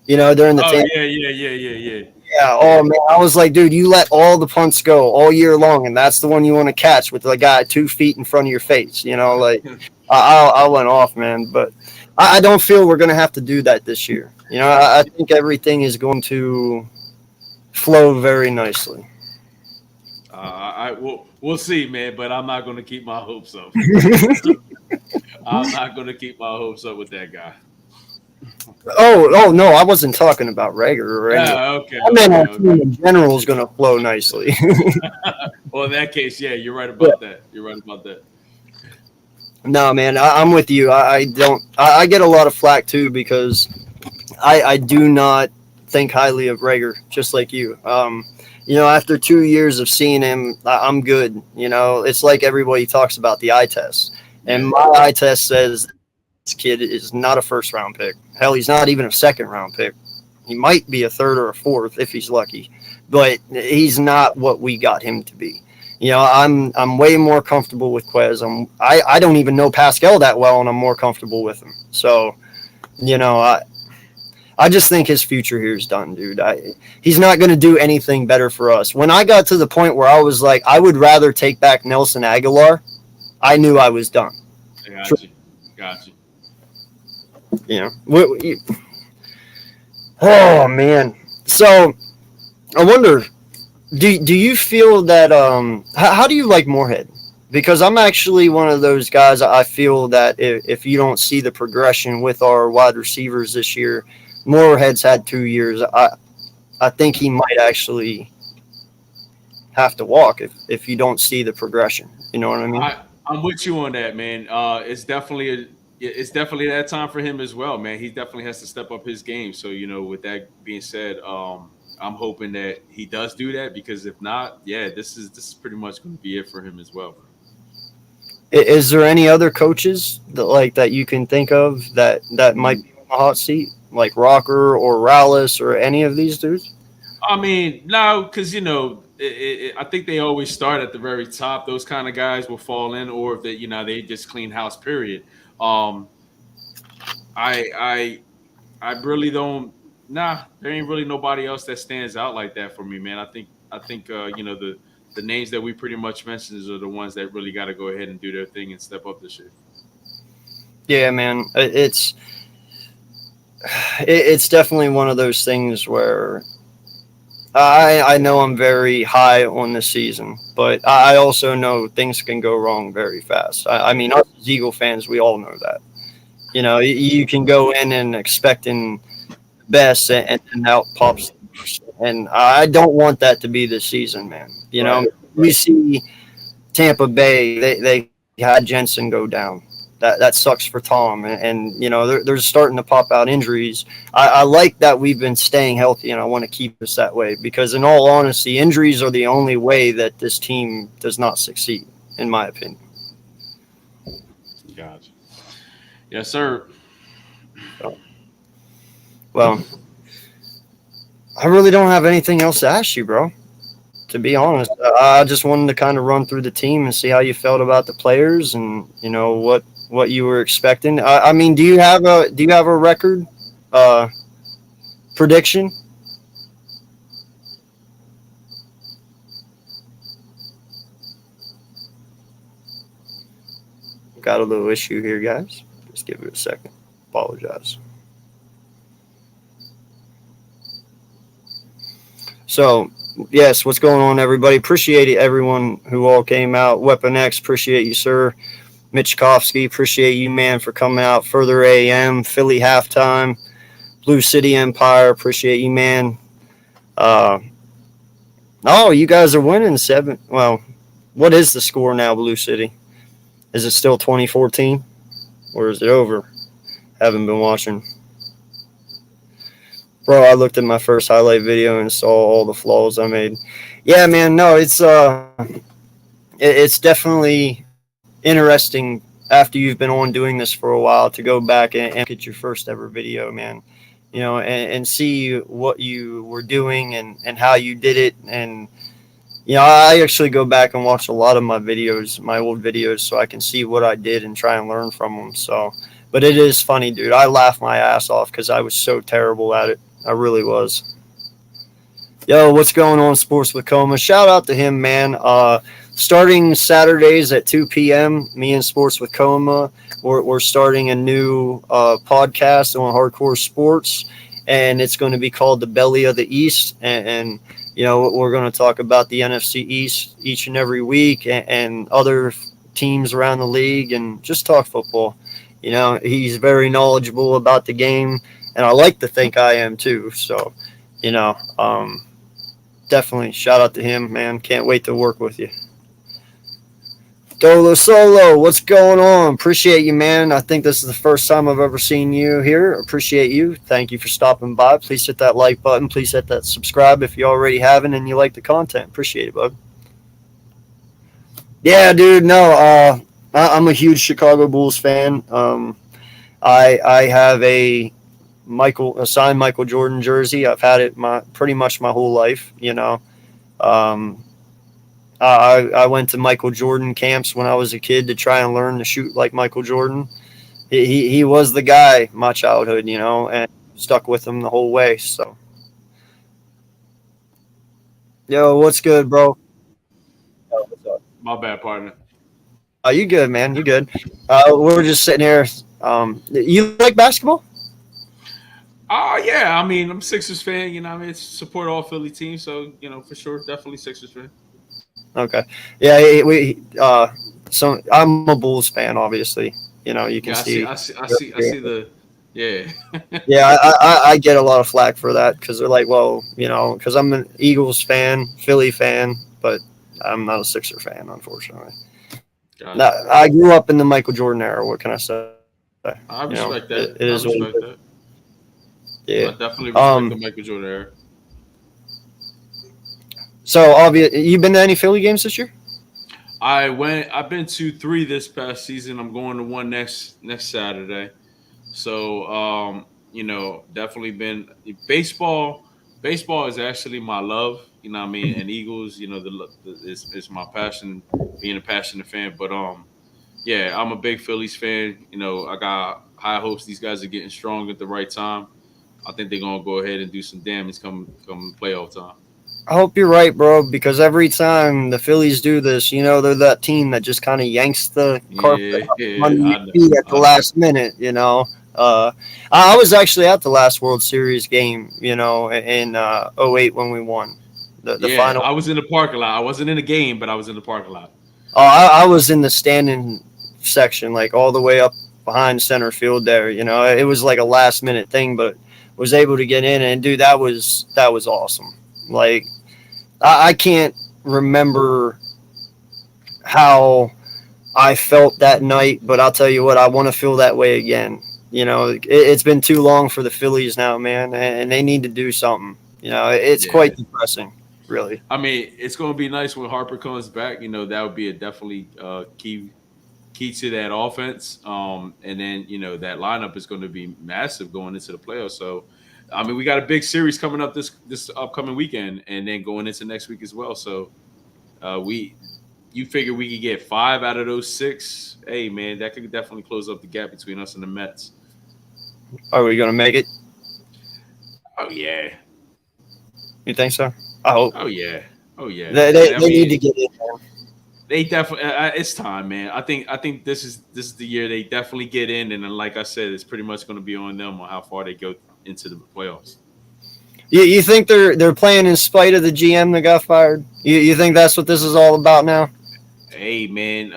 during the Oh Tampa. yeah. Yeah. Oh Yeah. man, I was like, dude, you let all the punts go all year long, and that's the one you want to catch with the guy 2 feet in front of your face. Like I went off, man. But I don't feel we're gonna have to do that this year. I think everything is going to flow very nicely. We'll see, man. But I'm not going to keep my hopes up. I'm not going to keep my hopes up with that guy. Oh no, I wasn't talking about Rager or anyone. Okay, I meant our team okay. in general is gonna flow nicely. Well, in that case, yeah, you're right about that. You're right about that. No, man, I'm with you. I don't. I get a lot of flack too because I do not think highly of Rager, just like you. After 2 years of seeing him, I'm good. It's like everybody talks about the eye test, and Yeah. my eye test says this kid is not a first round pick. Hell, he's not even a second round pick. He might be a third or a fourth if he's lucky, but he's not what we got him to be. I'm way more comfortable with Quez. I don't even know Pascal that well, and I'm more comfortable with him. So, you know, I I just think his future here is done, dude. He's not going to do anything better for us. When I got to the point where I was like, I would rather take back Nelson Aguilar, I knew I was done. I got you. Got you. You know, oh man. So I wonder, do you feel that how do you like Moorhead? Because I'm actually one of those guys. I feel that if you don't see the progression with our wide receivers this year, Moorhead's had 2 years. I think he might actually have to walk if you don't see the progression. You know what I mean? I'm with you on that, man. It's definitely that time for him as well, man. He definitely has to step up his game. So with that being said, I'm hoping that he does do that because if not, yeah, this is pretty much going to be it for him as well, bro. Is there any other coaches that you can think of that might be on the hot seat, like Rocker or Rallis or any of these dudes? I mean, no, because I think they always start at the very top. Those kind of guys will fall in, or if they just clean house. Period. Um, I I really don't Nah, there ain't really nobody else that stands out like that for me, man. I think the names that we pretty much mentioned are the ones that really got to go ahead and do their thing and step up this year. Yeah, man, it's definitely one of those things where I know I'm very high on the season, but I also know things can go wrong very fast. I mean, us as Eagle fans, we all know that. You can go in and expecting the best, and out pops the worst. And I don't want that to be this season, man. Right. We see Tampa Bay, they had Jensen go down. That sucks for Tom, and they're starting to pop out injuries. I like that we've been staying healthy, and I want to keep us that way because, in all honesty, injuries are the only way that this team does not succeed, in my opinion. Gotcha. Yes, sir. So, well, I really don't have anything else to ask you, bro. To be honest, I just wanted to kind of run through the team and see how you felt about the players, and what you were expecting. I mean, do you have a record uh, prediction? Got a little issue here, guys. Just give it a second. Apologize. So, yes, what's going on, everybody? Appreciate it, everyone who all came out. Weapon X, appreciate you, sir. Michkovsky, appreciate you, man, for coming out. Further AM, Philly halftime, Blue City Empire, appreciate you, man. Uh, oh, you guys are winning 7. Well, what is the score now, Blue City? Is it still 2014 or is it over? Haven't been watching. Bro, I looked at my first highlight video and saw all the flaws I made. Yeah, man, no, it's definitely interesting after you've been on doing this for a while to go back and look at your first ever video, man. And see what you were doing and how you did it. And I actually go back and watch a lot of my videos, my old videos, so I can see what I did and try and learn from them. So, but it is funny, dude. I laugh my ass off because I was so terrible at it. I really was. Yo, what's going on, Sports with Coma? Shout out to him, man. Starting Saturdays at 2 p.m., me and Sports with Coma, we're starting a new podcast on hardcore sports, and it's going to be called The Belly of the East. And we're going to talk about the NFC East each and every week and other teams around the league and just talk football. He's very knowledgeable about the game, and I like to think I am too. So, definitely shout out to him, man. Can't wait to work with you. Dolo Solo, what's going on? Appreciate you, man. I think this is the first time I've ever seen you here. Appreciate you. Thank you for stopping by. Please hit that like button. Please hit that subscribe if you already haven't and you like the content. Appreciate it, bud. Yeah, dude. No, I'm a huge Chicago Bulls fan. I have a signed Michael Jordan jersey. I've had it pretty much my whole life. Um, I went to Michael Jordan camps when I was a kid to try and learn to shoot like Michael Jordan. He was the guy my childhood, and stuck with him the whole way. So, yo, what's good, bro? Oh, what's up? My bad, partner. You good, man? You good? We're just sitting here. You like basketball? Oh yeah, I mean I'm a Sixers fan. I mean support all Philly teams, so for sure, definitely Sixers fan. Okay. Yeah, I'm a Bulls fan, obviously. You can Yeah, I see, see. I see, I see, I see the yeah. Yeah, I get a lot of flack for that because they're like, well, because I'm an Eagles fan, Philly fan, but I'm not a Sixer fan, unfortunately. No, Gotcha. I grew up in the Michael Jordan era. What can I say? I respect It that. is I what it respect is. that. Yeah. I definitely respect the Um. Michael Jordan era. So, obvious, you been to any Philly games this year? I've been to three this past season. I'm going to one next Saturday. So definitely been baseball. Baseball is actually my love. You know what I mean? And Eagles, is my passion. Being a passionate fan, but yeah, I'm a big Phillies fan. I got high hopes these guys are getting strong at the right time. I think they're gonna go ahead and do some damage come playoff time. I hope you're right, bro, because every time the Phillies do this, they're that team that just kind of yanks the carpet Yeah, out from under your I know. feet at the I know. last minute. I was actually at the last World Series game, in '08 when we won the Yeah, final. I was in the parking lot. I wasn't in the game, but I was in the parking lot. I was in the standing section, like all the way up behind center field there. It was like a last minute thing, but was able to get in and dude, that was awesome. Like I can't remember how I felt that night, but I'll tell you what, I want to feel that way again. It's been too long for the Phillies now, man, and they need to do something. It's Yeah, quite depressing, really. I mean, it's gonna be nice when Harper comes back. That would be a definitely key to that offense. And then that lineup is going to be massive going into the playoffs. So, I mean, we got a big series coming up this upcoming weekend, and then going into next week as well. So, we you figure we could get 5 out of those 6. Hey, man, that could definitely close up the gap between us and the Mets. Are we gonna make it? Oh yeah, You think so? I hope oh yeah, oh yeah. they And they, I they need to mean, get in. they definitely. It's time, man. I think this is the year they definitely get in, and then, like I said, it's pretty much going to be on them on how far they go into the playoffs. You think they're playing in spite of the GM that got fired? You think that's what this is all about now? Hey, man,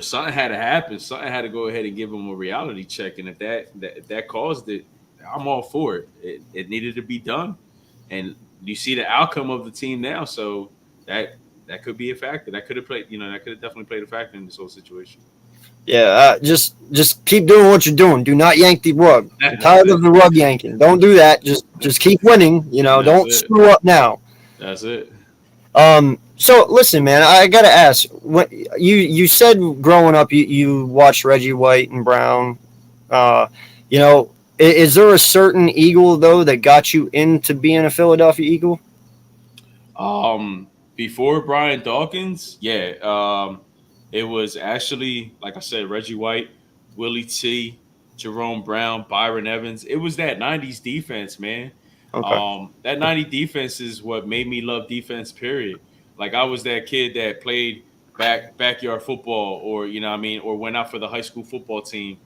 something had to happen. Something had to go ahead and give them a reality check, and if that caused it, I'm all for it. It needed to be done, and you see the outcome of the team now. So that could be a factor. That could have played. That could have definitely played a factor in this whole situation. Yeah, just keep doing what you're doing. Do not yank the rug. I'm That's tired it. of the rug yanking. Don't do that. Just keep winning. That's Don't it. screw up now. That's it. So listen, man, I gotta ask. What you said growing up, you watched Reggie White and Brown. Uh, is there a certain Eagle though that got you into being a Philadelphia Eagle? Before Brian Dawkins, yeah, it was actually like I said, Reggie White, Willie T, Jerome Brown, Byron Evans. It was that '90s defense, man. Okay. That '90s defense is what made me love defense. Period. Like I was that kid that played backyard football, or what I mean, or went out for the high school football team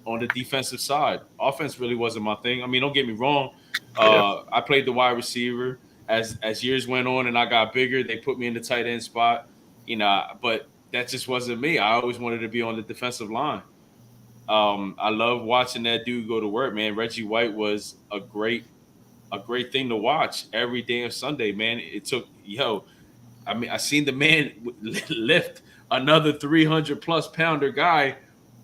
on the defensive side. Offense really wasn't my thing. I mean, don't get me wrong. Yeah. I played the wide receiver. As years went on and I got bigger, they put me in the tight end spot. But that just wasn't me. I always wanted to be on the defensive line. I love watching that dude go to work, man. Reggie White was a great thing to watch every damn Sunday, man. It took I mean, I seen the man lift another 300 plus pounder guy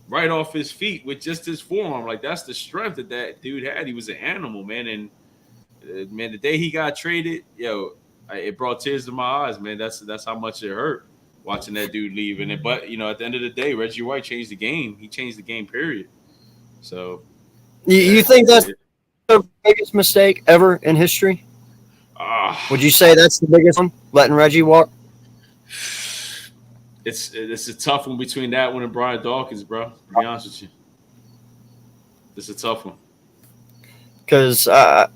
right off his feet with just his forearm. Like that's the strength that dude had. He was an animal, man. And man, the day he got traded, it brought tears to my eyes, man. That's how much it hurt watching that dude leave. But at the end of the day, Reggie White changed the game. He changed the game, period. So You yeah, think that's the biggest mistake ever in history? Would you ah, say that's the biggest one? Letting Reggie walk? it's a tough one between that one and Brian Dawkins, bro. To be honest with you, it's a tough one. Because I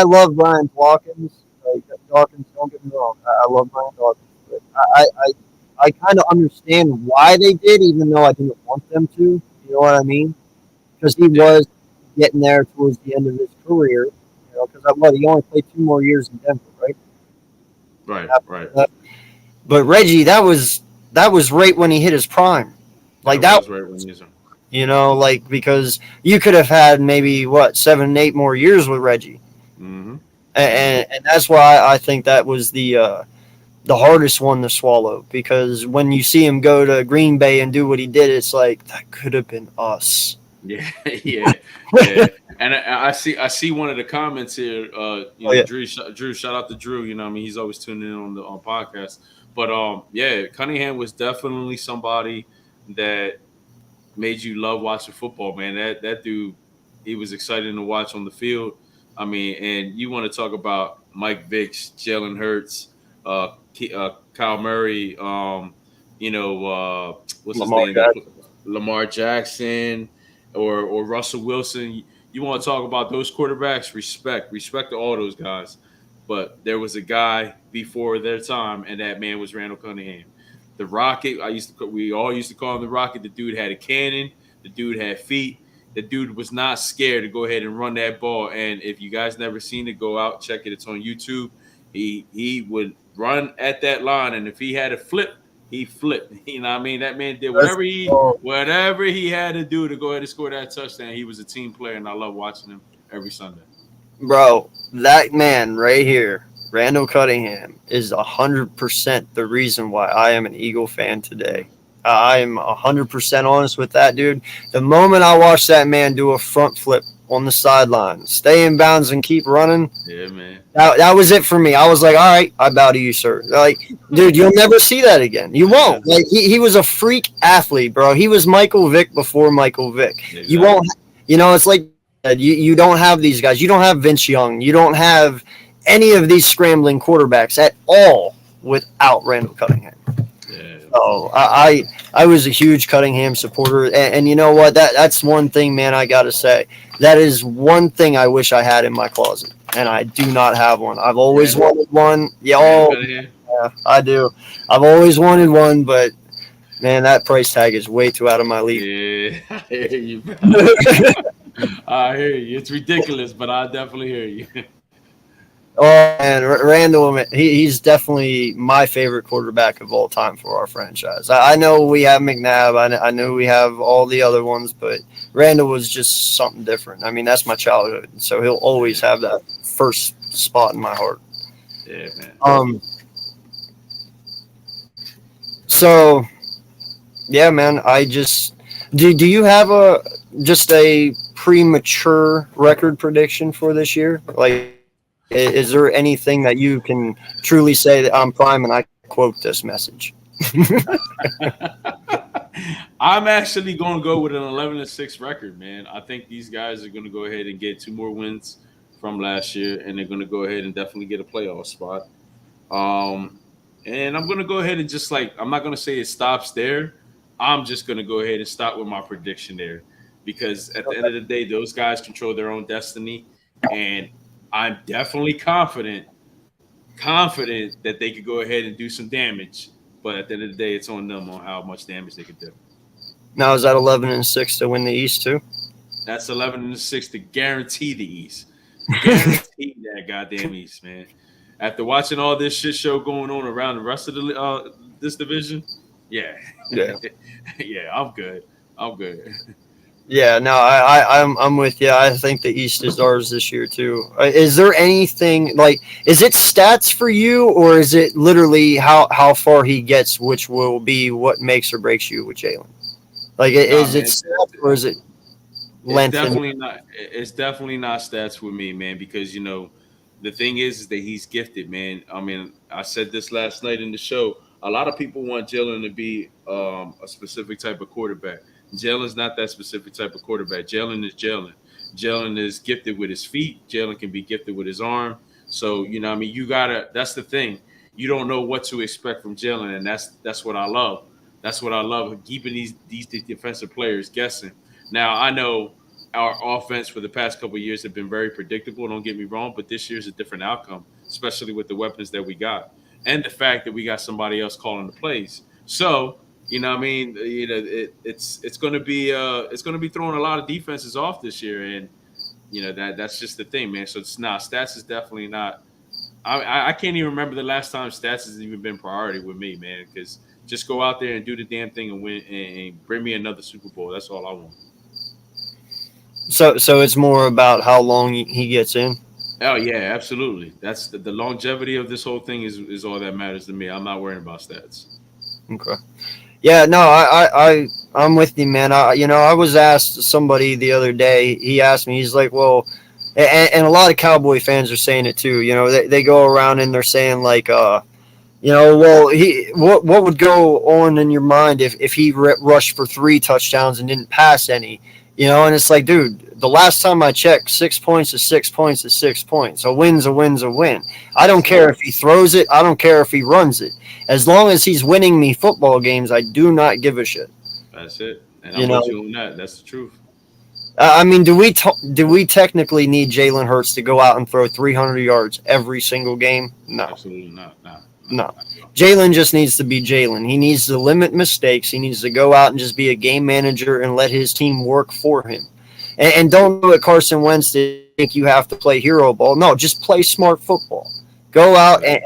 love Brian Dawkins. Like Dawkins, don't get me wrong, I love Brian Dawkins, but I kind of understand why they did, even though I didn't want them to. You know what I mean? Because he Yeah, was getting there towards the end of his career. Because he only played 2 more years in Denver, right? right, right. But Reggie, that was right when he hit his prime. Like That that, was right when he's like because you could have had maybe what 7, 8 more years with Reggie, mm-hmm, mm-hmm. and that's why I think that was the hardest one to swallow because when you see him go to Green Bay and do what he did, it's like that could have been us. Yeah, yeah, yeah. And I see one of the comments here. Oh yeah, Drew, shout out to Drew. I mean, he's always tuning in on podcasts. But yeah, Cunningham was definitely somebody that made you love watching football, man. That dude, he was exciting to watch on the field. I mean, and you want to talk about Mike Vick, Jalen Hurts, Kyle Murray, what's his Lamar name? Jackson. Lamar Jackson or Russell Wilson. you want to talk about those quarterbacks? Respect to all those guys. But there was a guy before their time, and that man was Randall Cunningham. The Rocket, we all used to call him the Rocket. The dude had a cannon. The dude had feet. The dude was not scared to go ahead and run that ball. And if you guys never seen it, go out, check it. It's on YouTube. He would run at that line, and if he had a flip, he flipped. You know what I mean? That man did whatever he had to do to go ahead and score that touchdown. He was a team player, and I love watching him every Sunday. Bro, that man right here, Randall Cunningham, is 100% the reason why I am an Eagle fan today. I am 100% honest with that, dude. The moment I watched that man do a front flip on the sideline, stay in bounds and keep running, yeah, man, that was it for me. I was like, all right, I bow to you, sir. Like, dude, you'll never see that again. You won't. Like, he was a freak athlete, bro. He was Michael Vick before Michael Vick. Exactly. You won't, it's like you don't have these guys. You don't have Vince Young. You don't have any of these scrambling quarterbacks at all without Randall Cunningham. Oh, I was a huge Cunningham supporter, and you know what? That's one thing, man. I gotta say, that is one thing I wish I had in my closet, and I do not have one. I've always wanted one. Yeah, I do. I've always wanted one, but man, that price tag is way too out of my league. Yeah, I hear you. I hear you. It's ridiculous, but I definitely hear you. Oh, man, Randall, he's definitely my favorite quarterback of all time for our franchise. I know we have McNabb. I know we have all the other ones, but Randall was just something different. I mean, that's my childhood, so he'll always have that first spot in my heart. Yeah, man. So, yeah, man, I just do you have a premature record prediction for this year? Like, is there anything that you can truly say that I'm prime and I quote this message? I'm actually going to go with an 11-6 record, man. I think these guys are going to go ahead and get 2 more wins from last year, and they're going to go ahead and definitely get a playoff spot. And I'm going to go ahead and just I'm not going to say it stops there. I'm just going to go ahead and stop with my prediction there, because at the end of the day, those guys control their own destiny, and I'm definitely confident that they could go ahead and do some damage. But at the end of the day, it's on them on how much damage they could do. Now, is that 11-6 to win the East too? That's 11-6 to guarantee the East. Guarantee that goddamn East, man. After watching all this shit show going on around the rest of the this division, yeah, I'm good. Yeah, no, I'm with you. I think the East is ours this year too. Is there anything is it stats for you, or is it literally how far he gets, which will be what makes or breaks you with Jalen? Is it stats, or is it length? It's definitely not stats with me, man. Because the thing is that he's gifted, man. I mean, I said this last night in the show. A lot of people want Jalen to be a specific type of quarterback. Jalen's not that specific type of quarterback. Jalen is Jalen. Jalen is gifted with his feet. Jalen can be gifted with his arm. So, that's the thing. You don't know what to expect from Jalen, and that's what I love. That's what I love, keeping these defensive players guessing. Now, I know our offense for the past couple of years have been very predictable, don't get me wrong, but this year's a different outcome, especially with the weapons that we got and the fact that we got somebody else calling the plays. So, it's going to be throwing a lot of defenses off this year, and that's just the thing, man. So stats is definitely not. I can't even remember the last time stats has even been priority with me, man. Because just go out there and do the damn thing and win and bring me another Super Bowl. That's all I want. So it's more about how long he gets in. Oh yeah, absolutely. That's the longevity of this whole thing is all that matters to me. I'm not worrying about stats. Okay. Yeah, no, I'm with you, man. I was asked somebody the other day. He asked me. He's like, well, and a lot of Cowboy fans are saying it too. They go around and they're saying well, what would go on in your mind if he rushed for 3 touchdowns and didn't pass any? And it's like, dude, the last time I checked, 6 points is 6 points is 6 points. A win's a win's a win. I don't care if he throws it. I don't care if he runs it. As long as he's winning me football games, I do not give a shit. That's it. And I'm with you on that. That's the truth. I mean, do we technically need Jalen Hurts to go out and throw 300 yards every single game? No, Absolutely not. No, no, no. not at all. Jalen just needs to be Jalen. He needs to limit mistakes. He needs to go out and just be a game manager and let his team work for him. And don't do it, Carson Wentz, to think you have to play hero ball. No, just play smart football. Go out Right.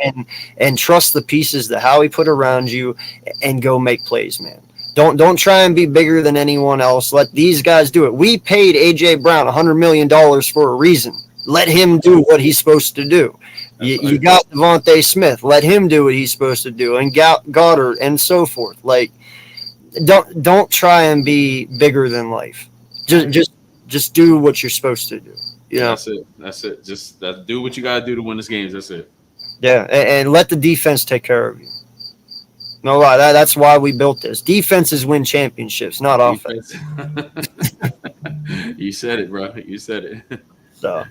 and trust the pieces that Howie put around you and go make plays, man. Don't try and be bigger than anyone else. Let these guys do it. We paid AJ Brown $100 million for a reason. Let him do what he's supposed to do. That's You right. got Devontae Smith. Let him do what he's supposed to do, and Goddard and so forth. Like, don't try and be bigger than life. Just Right. just just do what you're supposed to do. You know, That's it. That's it. Just do what you gotta do to win this games. That's it. yeah, and let the defense take care of you. No lie, that's why we built this. Defenses win championships, not offense. Defense. You said it, bro. You said it. So,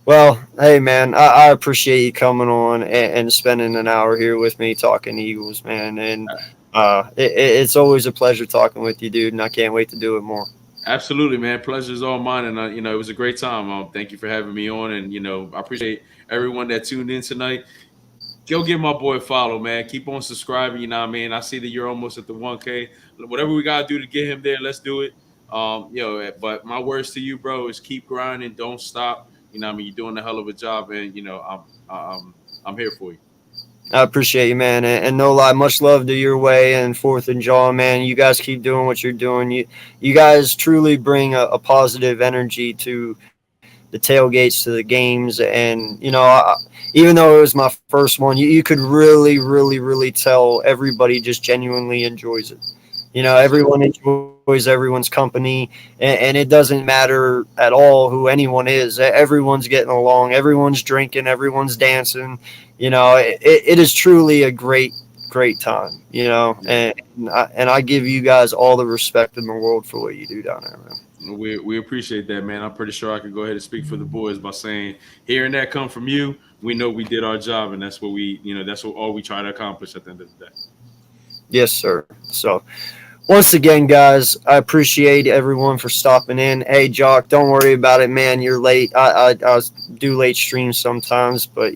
well, hey man, I appreciate you coming on and spending an hour here with me talking Eagles, man. And it's always a pleasure talking with you, dude. And I can't wait to do it more. Absolutely, man. Pleasure is all mine, and you know it was a great time. Thank you for having me on, and you know I appreciate everyone that tuned in tonight. Go give my boy a follow, man. Keep on subscribing. You know what I mean? I see that you're almost at the 1K. Whatever we gotta do to get him there, let's do it. But my words to you, bro, is keep grinding, don't stop. You know what I mean? You're doing a hell of a job, and you know I'm here for you. I appreciate you, man, and no lie, much love to your way and Fourth and Jawn, man. You guys keep doing what you're doing. You guys truly bring a positive energy to the tailgates, to the games, and even though it was my first one, you could really, really, really tell everybody just genuinely enjoys it. Everyone Absolutely. enjoys everyone's company, and it doesn't matter at all who anyone is. Everyone's getting along, everyone's drinking, everyone's dancing. It is truly a great, great time. Yeah. And I give you guys all the respect in the world for what you do down there, man. We appreciate that, man. I'm pretty sure I could go ahead and speak for the boys by saying, hearing that come from you, we know we did our job, and that's what that's what all we try to accomplish at the end of the day. Yes, sir. So, once again, guys, I appreciate everyone for stopping in. Hey, Jock, don't worry about it, man. You're late. I do late streams sometimes, but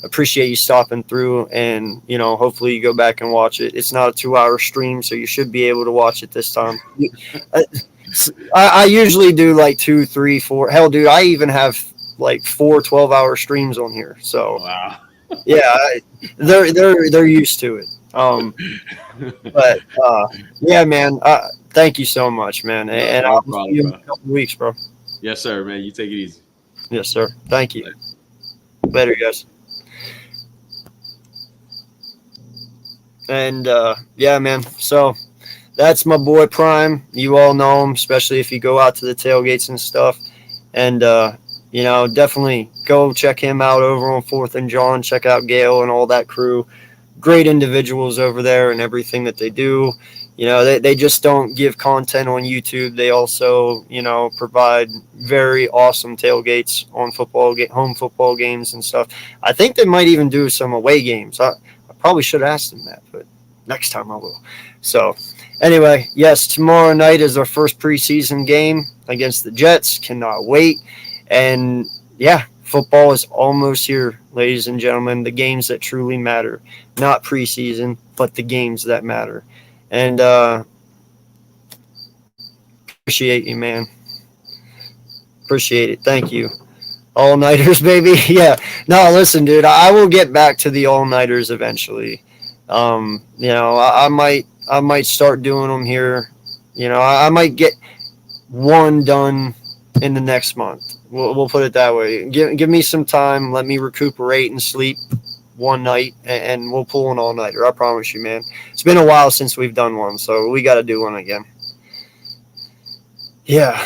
appreciate you stopping through, and hopefully you go back and watch it. It's not a 2-hour stream, so you should be able to watch it this time. I, I usually do like 2, 3, 4. Hell, dude, I even have like 4 12-hour streams on here. So Wow. yeah, they're used to it. But yeah, man. Thank you so much, man. No, And no I'll see problem, you in bro. a couple weeks, bro. Yes, sir, man. You take it easy. Yes, sir. Thank you. Later, guys. And yeah, man. So that's my boy Prime. You all know him, especially if you go out to the tailgates and stuff. And definitely go check him out over on Fourth and Jawn. Check out Gail and all that crew. Great individuals over there and everything that they do. They just don't give content on YouTube. They also, provide very awesome tailgates on home football games and stuff. I think they might even do some away games. I probably should ask them that, but next time I will. So, anyway, yes, tomorrow night is our first preseason game against the Jets. Cannot wait. And yeah, football is almost here, ladies and gentlemen. The games that truly matter, not preseason, but the games that matter. And appreciate you, man. Appreciate it. Thank you. All nighters, baby. Yeah. No, listen, dude. I will get back to the all nighters eventually. I might start doing them here. I might get one done in the next month. We'll put it that way. Give me some time. Let me recuperate and sleep one night, and we'll pull an all nighter. I promise you, man. It's been a while since we've done one, so we got to do one again. Yeah.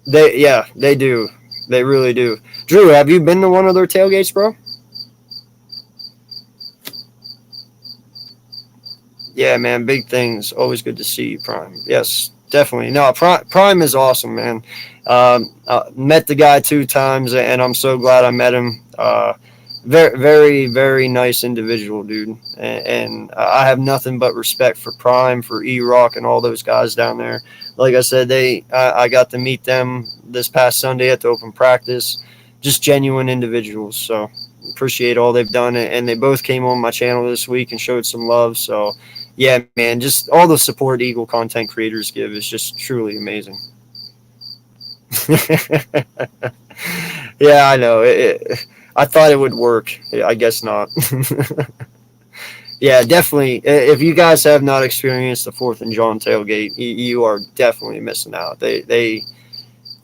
They do. They really do. Drew, have you been to one of their tailgates, bro? Yeah, man. Big things. Always good to see you, Prime. Yes, definitely. No, Prime is awesome, man. Met the guy 2 times, and I'm so glad I met him. Very, very, very nice individual, dude. And I have nothing but respect for Prime, for E-Rock, and all those guys down there. Like I said, I got to meet them this past Sunday at the open practice. Just genuine individuals. So appreciate all they've done. And they both came on my channel this week and showed some love. So, yeah, man, just all the support Eagle content creators give is just truly amazing. Yeah, I know. I thought it would work. I guess not. Yeah, definitely. If you guys have not experienced the 4th and Jawn tailgate, you are definitely missing out.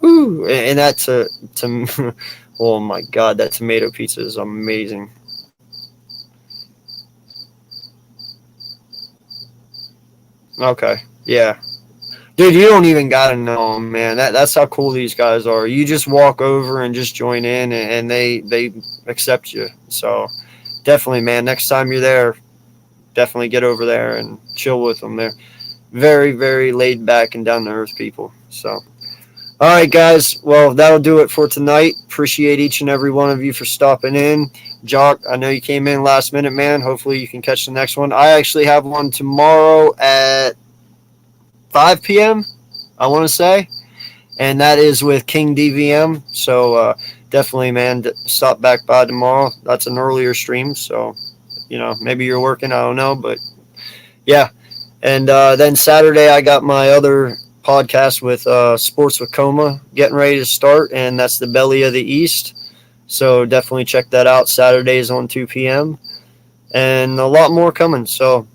Woo, and that to, oh my God, that tomato pizza is amazing. Okay, yeah. Dude, you don't even gotta know 'em, man. That's how cool these guys are. You just walk over and just join in, and they accept you. So definitely, man. Next time you're there, definitely get over there and chill with them. They're very, very laid back and down to earth people. So, all right, guys. Well, that'll do it for tonight. Appreciate each and every one of you for stopping in. Jock, I know you came in last minute, man. Hopefully, you can catch the next one. I actually have one tomorrow at 5 p.m. I want to say, and that is with King DVM. So definitely, man, stop back by tomorrow. That's an earlier stream, so maybe you're working. I don't know, but yeah. And then Saturday, I got my other podcast with Sports with Coma getting ready to start, and that's the Belly of the East. So definitely check that out. Saturdays on 2 p.m. and a lot more coming. So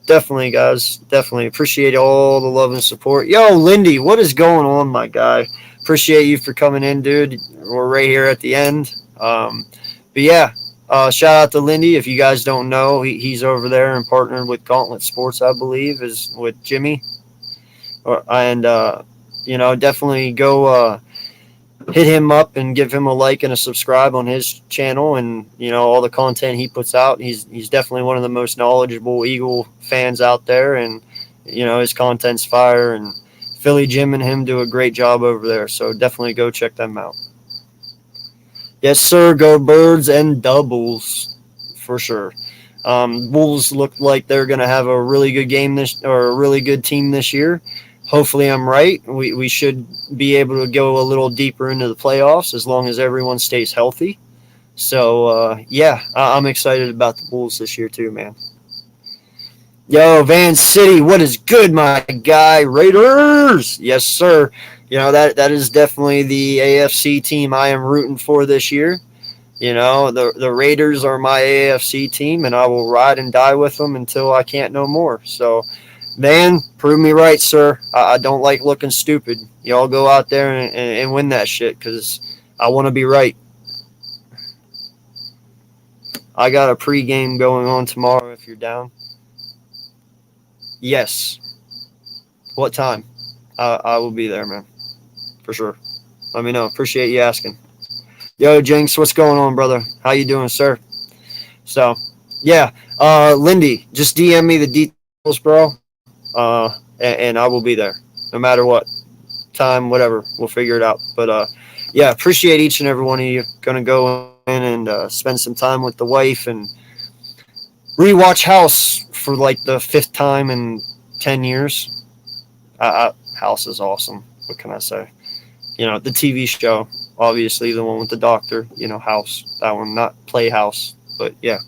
definitely, guys, definitely appreciate all the love and support. Yo, Lindy, what is going on, my guy? Appreciate you for coming in, dude. We're right here at the end. But yeah, shout out to Lindy. If you guys don't know, he's over there and partnered with Gauntlet Sports, I believe, is with Jimmy. And definitely go hit him up and give him a like and a subscribe on his channel, and all the content he puts out. He's definitely one of the most knowledgeable Eagle fans out there, and his content's fire, and Philly Jim and him do a great job over there. So definitely go check them out. Yes, sir. Go Birds and doubles for sure. Wolves look like they're going to have a really good game or a really good team this year. Hopefully I'm right. We should be able to go a little deeper into the playoffs as long as everyone stays healthy. So, yeah, I'm excited about the Bulls this year too, man. Yo, Van City, what is good, my guy? Raiders! Yes, sir. That is definitely the AFC team I am rooting for this year. The Raiders are my AFC team, and I will ride and die with them until I can't no more. So, man, prove me right, sir. I don't like looking stupid. Y'all go out there and win that shit, because I want to be right. I got a pregame going on tomorrow if you're down. Yes. What time? I will be there, man. For sure. Let me know. Appreciate you asking. Yo, Jinx, what's going on, brother? How you doing, sir? So, yeah. Lindy, just DM me the details, bro. And I will be there. No matter what. Time, whatever. We'll figure it out. But, yeah, appreciate each and every one of you. Gonna go in and spend some time with the wife and rewatch House for like the 5th time in 10 years. House is awesome. What can I say? The TV show, obviously the one with the doctor, House, that one, not Playhouse, but yeah.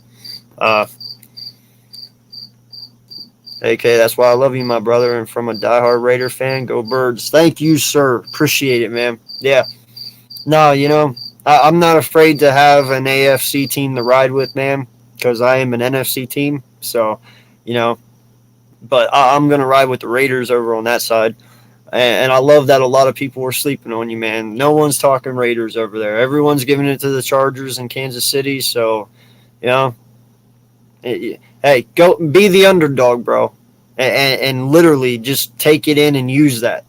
AK, that's why I love you, my brother, and from a diehard Raider fan, go Birds. Thank you, sir. Appreciate it, man. Yeah. No, I'm not afraid to have an AFC team to ride with, man, because I am an NFC team. So, but I'm going to ride with the Raiders over on that side. And I love that a lot of people were sleeping on you, man. No one's talking Raiders over there. Everyone's giving it to the Chargers in Kansas City. So, hey, go be the underdog, bro. And literally just take it in and use that.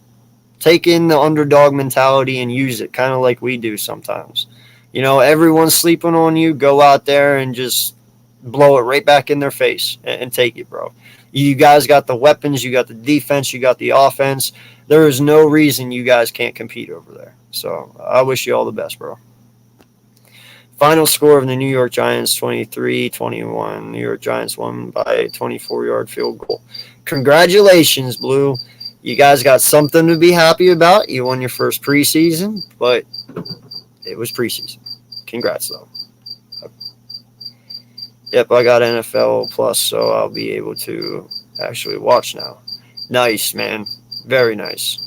Take in the underdog mentality and use it, kind of like we do sometimes. Everyone's sleeping on you. Go out there and just blow it right back in their face and take it, bro. You guys got the weapons. You got the defense. You got the offense. There is no reason you guys can't compete over there. So I wish you all the best, bro. Final score of the New York Giants, 23-21. New York Giants won by a 24-yard field goal. Congratulations, Blue. You guys got something to be happy about. You won your first preseason, but it was preseason. Congrats, though. Yep, I got NFL Plus, so I'll be able to actually watch now. Nice, man. Very nice.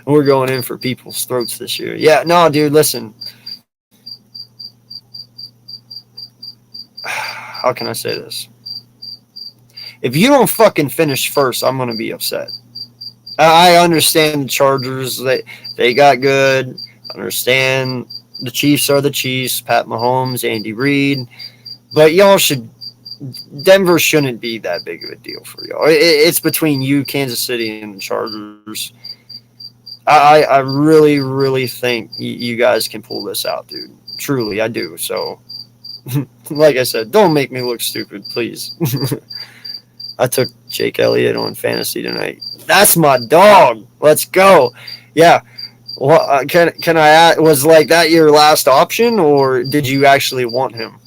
We're going in for people's throats this year. Yeah, no, dude, listen. How can I say this? If you don't fucking finish first, I'm going to be upset. I understand the Chargers. They got good. I understand the Chiefs are the Chiefs. Pat Mahomes, Andy Reid. But y'all should... Denver shouldn't be that big of a deal for y'all. It's between you, Kansas City, and the Chargers. I really, really think you guys can pull this out, dude. Truly, I do. So, like I said, don't make me look stupid, please. I took Jake Elliott on fantasy tonight. That's my dog. Let's go. Yeah. Well, can I add, was like that your last option, or did you actually want him?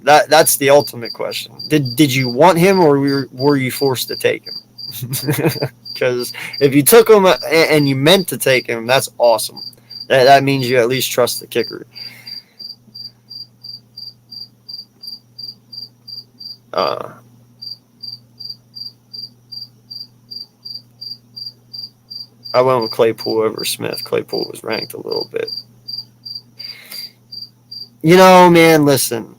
That's the ultimate question. Did you want him, or were you forced to take him? Because if you took him and you meant to take him, that's awesome. That means you at least trust the kicker. I went with Claypool over Smith. Claypool was ranked a little bit. You know, man, listen.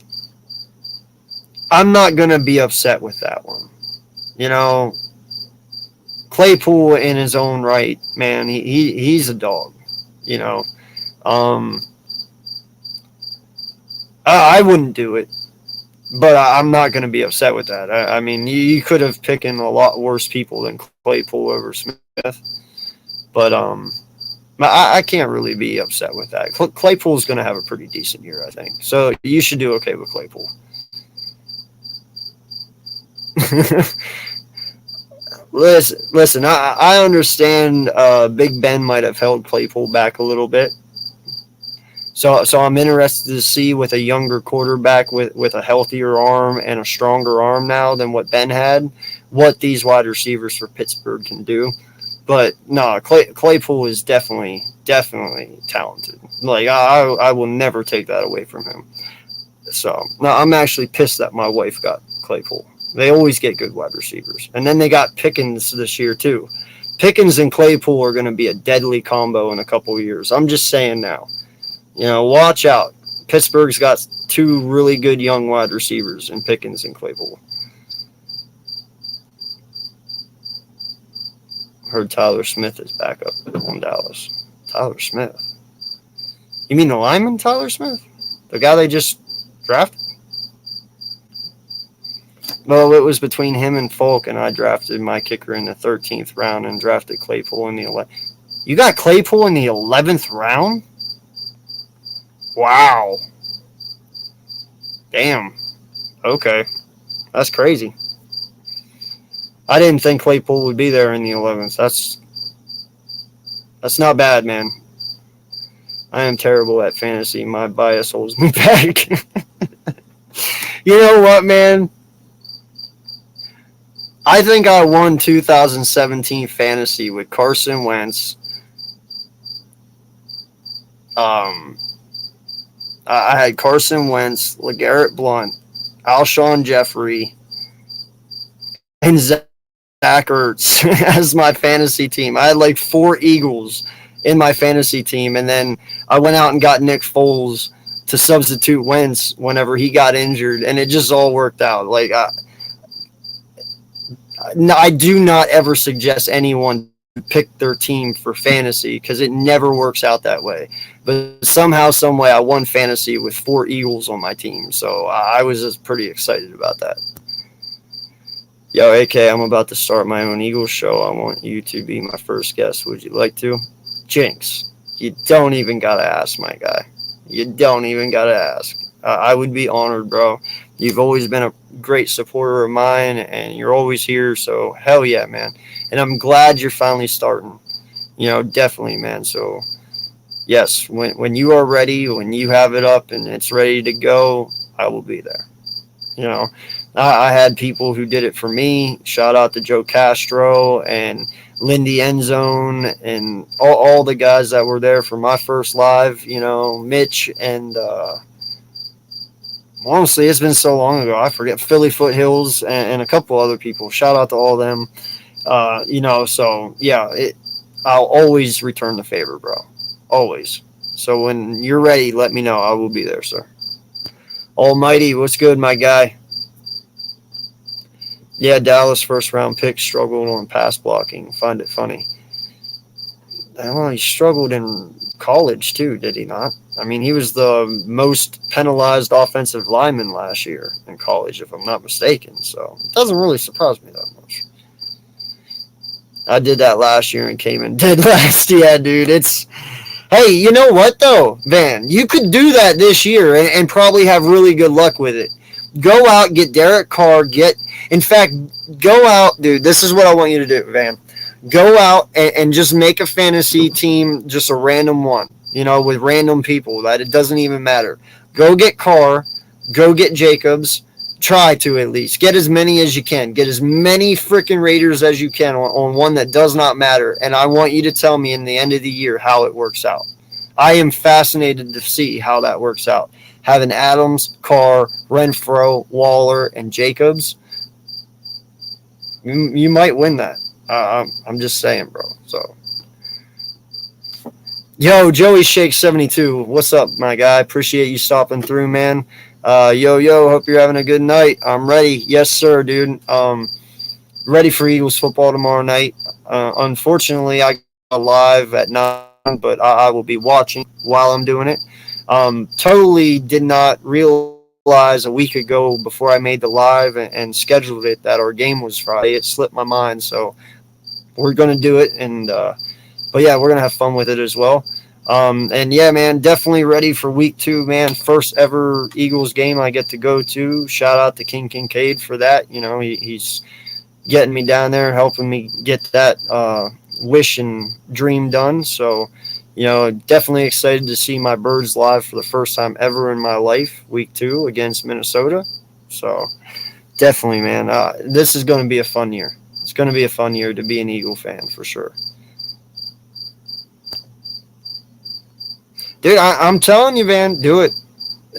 I'm not going to be upset with that one. You know, Claypool in his own right, man, he's a dog. You know, I wouldn't do it, but I'm not going to be upset with that. I mean, you could have picked a lot worse people than Claypool over Smith, but I can't really be upset with that. Claypool's going to have a pretty decent year, I think. So you should do okay with Claypool. Listen. I understand. Big Ben might have held Claypool back a little bit, so I'm interested to see with a younger quarterback with a healthier arm and a stronger arm now than what Ben had, what these wide receivers for Pittsburgh can do. But no, Claypool is definitely talented. Like I will never take that away from him. So no, I'm actually pissed that my wife got Claypool. They always get good wide receivers. And then they got Pickens this year, too. Pickens and Claypool are going to be a deadly combo in a couple of years. I'm just saying now. You know, watch out. Pittsburgh's got two really good young wide receivers in Pickens and Claypool. Heard Tyler Smith is back up on Dallas. Tyler Smith? You mean the lineman Tyler Smith? The guy they just drafted? Well, it was between him and Folk, and I drafted my kicker in the 13th round and drafted Claypool in the 11th. You got Claypool in the 11th round? Wow. Damn. Okay. That's crazy. I didn't think Claypool would be there in the 11th. That's not bad, man. I am terrible at fantasy. My bias holds me back. You know what, man? I think I won 2017 fantasy with Carson Wentz. I had Carson Wentz, LeGarrette Blount, Alshon Jeffrey, and Zach Ertz as my fantasy team. I had like 4 Eagles in my fantasy team, and then I went out and got Nick Foles to substitute Wentz whenever he got injured, and it just all worked out. Like, I do not ever suggest anyone pick their team for fantasy because it never works out that way. But somehow, some way, I won fantasy with 4 Eagles on my team. So I was just pretty excited about that. Yo, AK, I'm about to start my own Eagles show. I want you to be my first guest. Would you like to? Jinx, you don't even got to ask, my guy. You don't even got to ask. I would be honored, bro. You've always been a great supporter of mine, and you're always here, so hell yeah, man. And I'm glad you're finally starting. You know, definitely, man. So, yes, when you are ready, when you have it up and it's ready to go, I will be there. You know, I had people who did it for me. Shout out to Joe Castro and Lindy Endzone and all the guys that were there for my first live. You know, Mitch and honestly, it's been so long ago. I forget Philly Foothills and a couple other people. Shout out to all of them. You know, so yeah, I'll always return the favor, bro. Always. So when you're ready, let me know. I will be there, sir. Almighty, what's good, my guy? Yeah, Dallas first round pick struggled on pass blocking. Find it funny. Well, he struggled in college too, did he not? I mean, he was the most penalized offensive lineman last year in college, if I'm not mistaken. So it doesn't really surprise me that much. I did that last year and came in dead last. Yeah, dude. Hey, you know what though, Van? You could do that this year and probably have really good luck with it. Go out, get Derek Carr, in fact, go out, dude. This is what I want you to do, Van. Go out and just make a fantasy team, just a random one, you know, with random people that it doesn't even matter. Go get Carr, go get Jacobs. Try to at least get as many as you can. Get as many freaking Raiders as you can on one that does not matter. And I want you to tell me in the end of the year how it works out. I am fascinated to see how that works out. Having Adams, Carr, Renfro, Waller, and Jacobs, you might win that. I'm just saying, bro. So, yo, Joey Shake 72. What's up, my guy? Appreciate you stopping through, man. Yo, hope you're having a good night. I'm ready. Yes, sir, dude. Ready for Eagles football tomorrow night. Unfortunately, I got live at 9, but I will be watching while I'm doing it. Totally did not realize a week ago before I made the live and scheduled it that our game was Friday. It slipped my mind, so we're going to do it. But yeah, we're going to have fun with it as well. And yeah, man, definitely ready for week 2, man. First ever Eagles game I get to go to. Shout out to King Kincaid for that. You know, he's getting me down there, helping me get that wish and dream done. So, you know, definitely excited to see my Birds live for the first time ever in my life, week 2 against Minnesota. So, definitely, man, this is going to be a fun year. It's going to be a fun year to be an Eagle fan for sure. Dude, I'm telling you, Van, do it.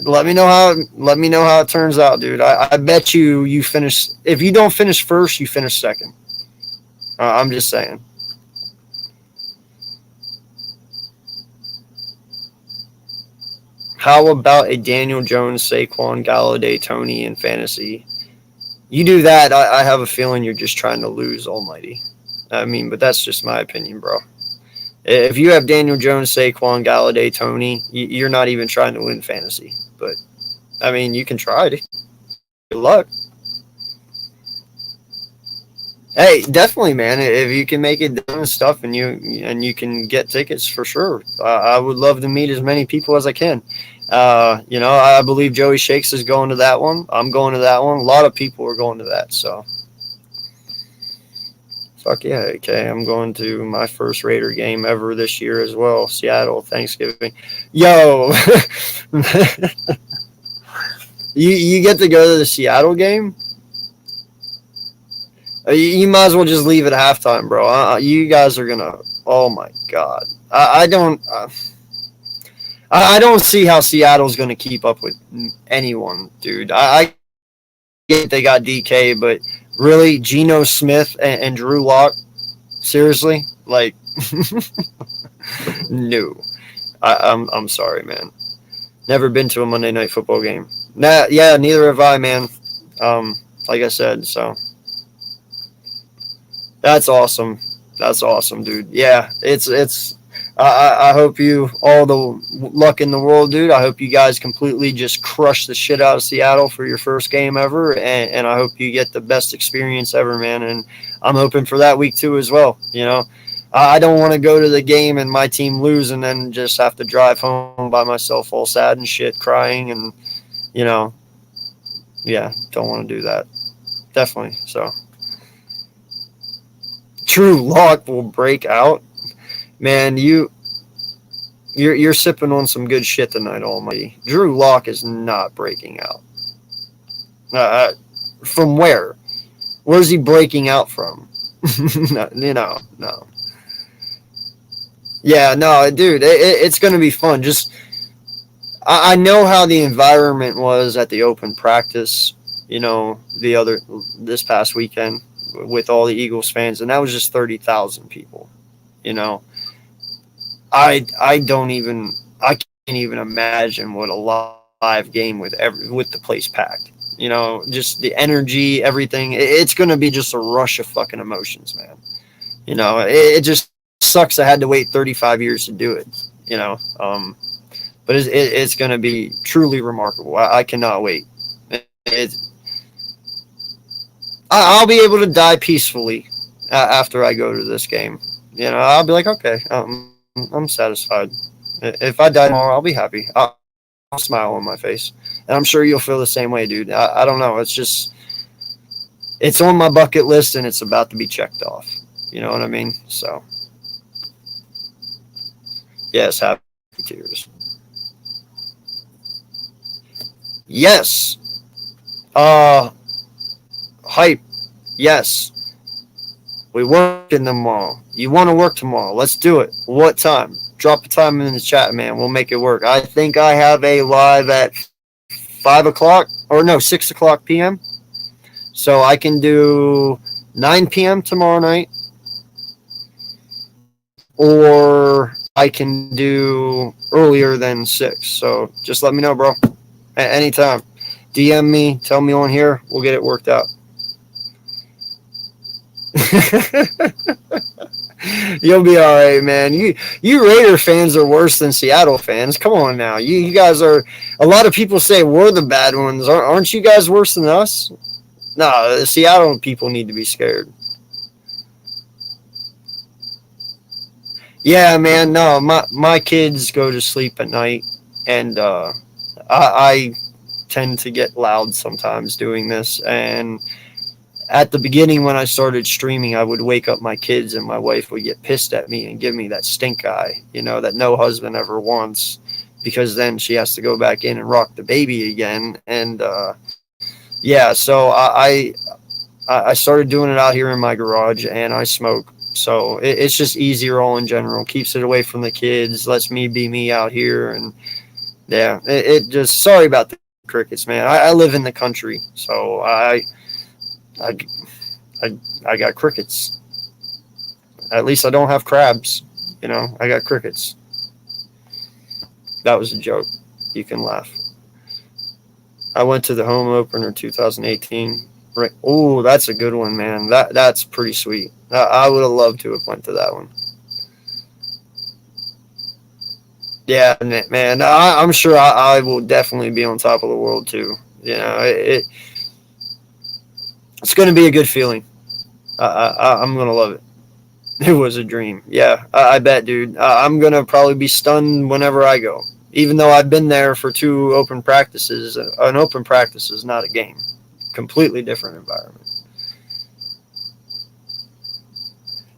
Let me know how it turns out, dude. I bet you finish. If you don't finish first, you finish second. I'm just saying. How about a Daniel Jones, Saquon, Galladay, Tony in fantasy? You do that, I have a feeling you're just trying to lose, Almighty. I mean, but that's just my opinion, bro. If you have Daniel Jones, Saquon, Galladay, Tony, you're not even trying to win fantasy. But, I mean, you can try it. Good luck. Hey, definitely, man. If you can make it done and stuff, and you can get tickets for sure, I would love to meet as many people as I can. You know, I believe Joey Shakes is going to that one. I'm going to that one. A lot of people are going to that. So, fuck yeah, okay. I'm going to my first Raider game ever this year as well. Seattle, Thanksgiving. Yo, you get to go to the Seattle game? You might as well just leave at halftime, bro. You guys are gonna. Oh my god, I don't. I don't see how Seattle's gonna keep up with anyone, dude. I get they got DK, but really, Geno Smith and Drew Lock, seriously, like, no. I'm sorry, man. Never been to a Monday Night Football game. Yeah, neither have I, man. Like I said, so. That's awesome. That's awesome, dude. Yeah, it's. I hope you all the luck in the world, dude. I hope you guys completely just crush the shit out of Seattle for your first game ever, and I hope you get the best experience ever, man. And I'm hoping for that week 2 as well. You know, I don't want to go to the game and my team lose and then just have to drive home by myself all sad and shit, crying, and you know, yeah, don't want to do that. Definitely. So. True Lock will break out. Man, You're sipping on some good shit tonight, Almighty. Drew Lock is not breaking out. From where? Where's he breaking out from? No. Yeah, no, dude, it's going to be fun. Just, I know how the environment was at the open practice, this past weekend with all the Eagles fans, and that was just 30,000 people. You know, I can't even imagine what a live game with the place packed. Just the energy, everything. It's going to be just a rush of fucking emotions, man. It just sucks I had to wait 35 years to do it. But it's going to be truly remarkable. I cannot wait. I'll be able to die peacefully after I go to this game. I'll be like, okay, I'm satisfied. If I die tomorrow, I'll be happy. I'll smile on my face, and I'm sure you'll feel the same way, dude. I don't know. It's on my bucket list, and it's about to be checked off. You know what I mean? So, yes, happy tears. Yes. Hype. Yes. We work in tomorrow. You want to work tomorrow? Let's do it. What time? Drop a time in the chat, man. We'll make it work. I think I have a live at 5 o'clock, or no, 6 o'clock p.m. So I can do 9 p.m. tomorrow night, or I can do earlier than 6. So just let me know, bro. At any time. DM me. Tell me on here. We'll get it worked out. You'll be all right, man. You Raider fans are worse than Seattle fans. Come on now. You guys are. A lot of people say we're the bad ones. Aren't you guys worse than us? No, the Seattle people need to be scared. Yeah, man. No, my kids go to sleep at night, and I tend to get loud sometimes doing this. And at the beginning, when I started streaming, I would wake up my kids, and my wife would get pissed at me and give me that stink eye, that no husband ever wants, because then she has to go back in and rock the baby again. And yeah, so I started doing it out here in my garage, and I smoke. So it's just easier all in general. Keeps it away from the kids, lets me be me out here, and yeah, it just, sorry about the crickets, man. I live in the country, so I got crickets. At least I don't have crabs. I got crickets. That was a joke. You can laugh. I went to the home opener 2018. Right. Oh, that's a good one, man. That's pretty sweet. I would have loved to have went to that one. Yeah, man. I'm sure I will definitely be on top of the world too. It's going to be a good feeling. I'm going to love it. It was a dream. Yeah, I bet, dude. I'm going to probably be stunned whenever I go. Even though I've been there for 2 open practices. An open practice is not a game. Completely different environment.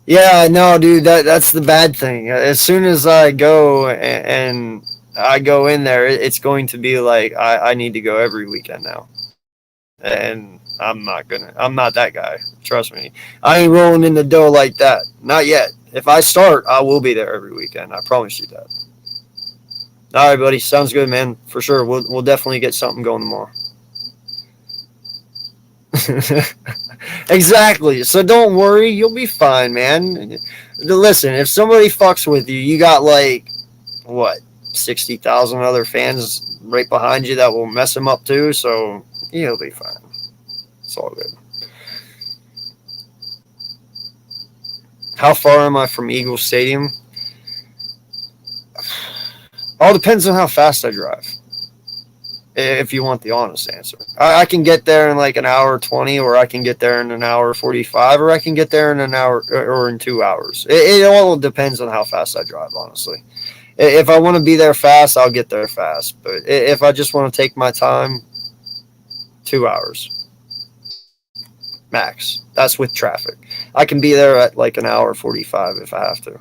Yeah, no, dude, that's the bad thing. As soon as I go and I go in there, it's going to be like I need to go every weekend now. And I'm not that guy. Trust me. I ain't rolling in the dough like that. Not yet. If I start, I will be there every weekend. I promise you that. All right, buddy. Sounds good, man. For sure. We'll definitely get something going tomorrow. Exactly. So don't worry. You'll be fine, man. Listen, if somebody fucks with you, you got like, what, 60,000 other fans right behind you that will mess him up too. So you'll be fine. It's all good. How far am I from Eagles Stadium? All depends on how fast I drive. If you want the honest answer, I can get there in like an hour 20, or I can get there in an hour 45, or I can get there in an hour or in 2 hours. It all depends on how fast I drive, honestly. If I want to be there fast, I'll get there fast. But if I just want to take my time, 2 hours max. That's with traffic. I can be there at like an hour 45 if I have to.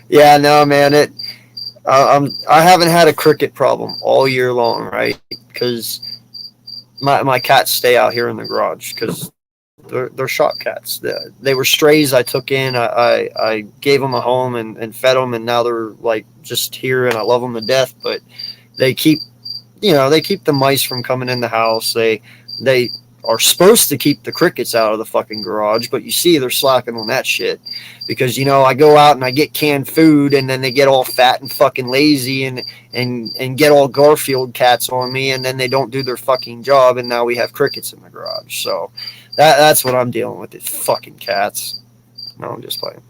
Yeah, no, man. I haven't had a cricket problem all year long, right? Because my cats stay out here in the garage because they're shop cats. They were strays I took in. I gave them a home and fed them, and now they're like just here, and I love them to death. But they keep, they keep the mice from coming in the house. They are supposed to keep the crickets out of the fucking garage, but you see they're slacking on that shit because I go out and I get canned food, and then they get all fat and fucking lazy and get all Garfield cats on me, and then they don't do their fucking job, and now we have crickets in the garage. So that's what I'm dealing with, is fucking cats. No, I'm just playing.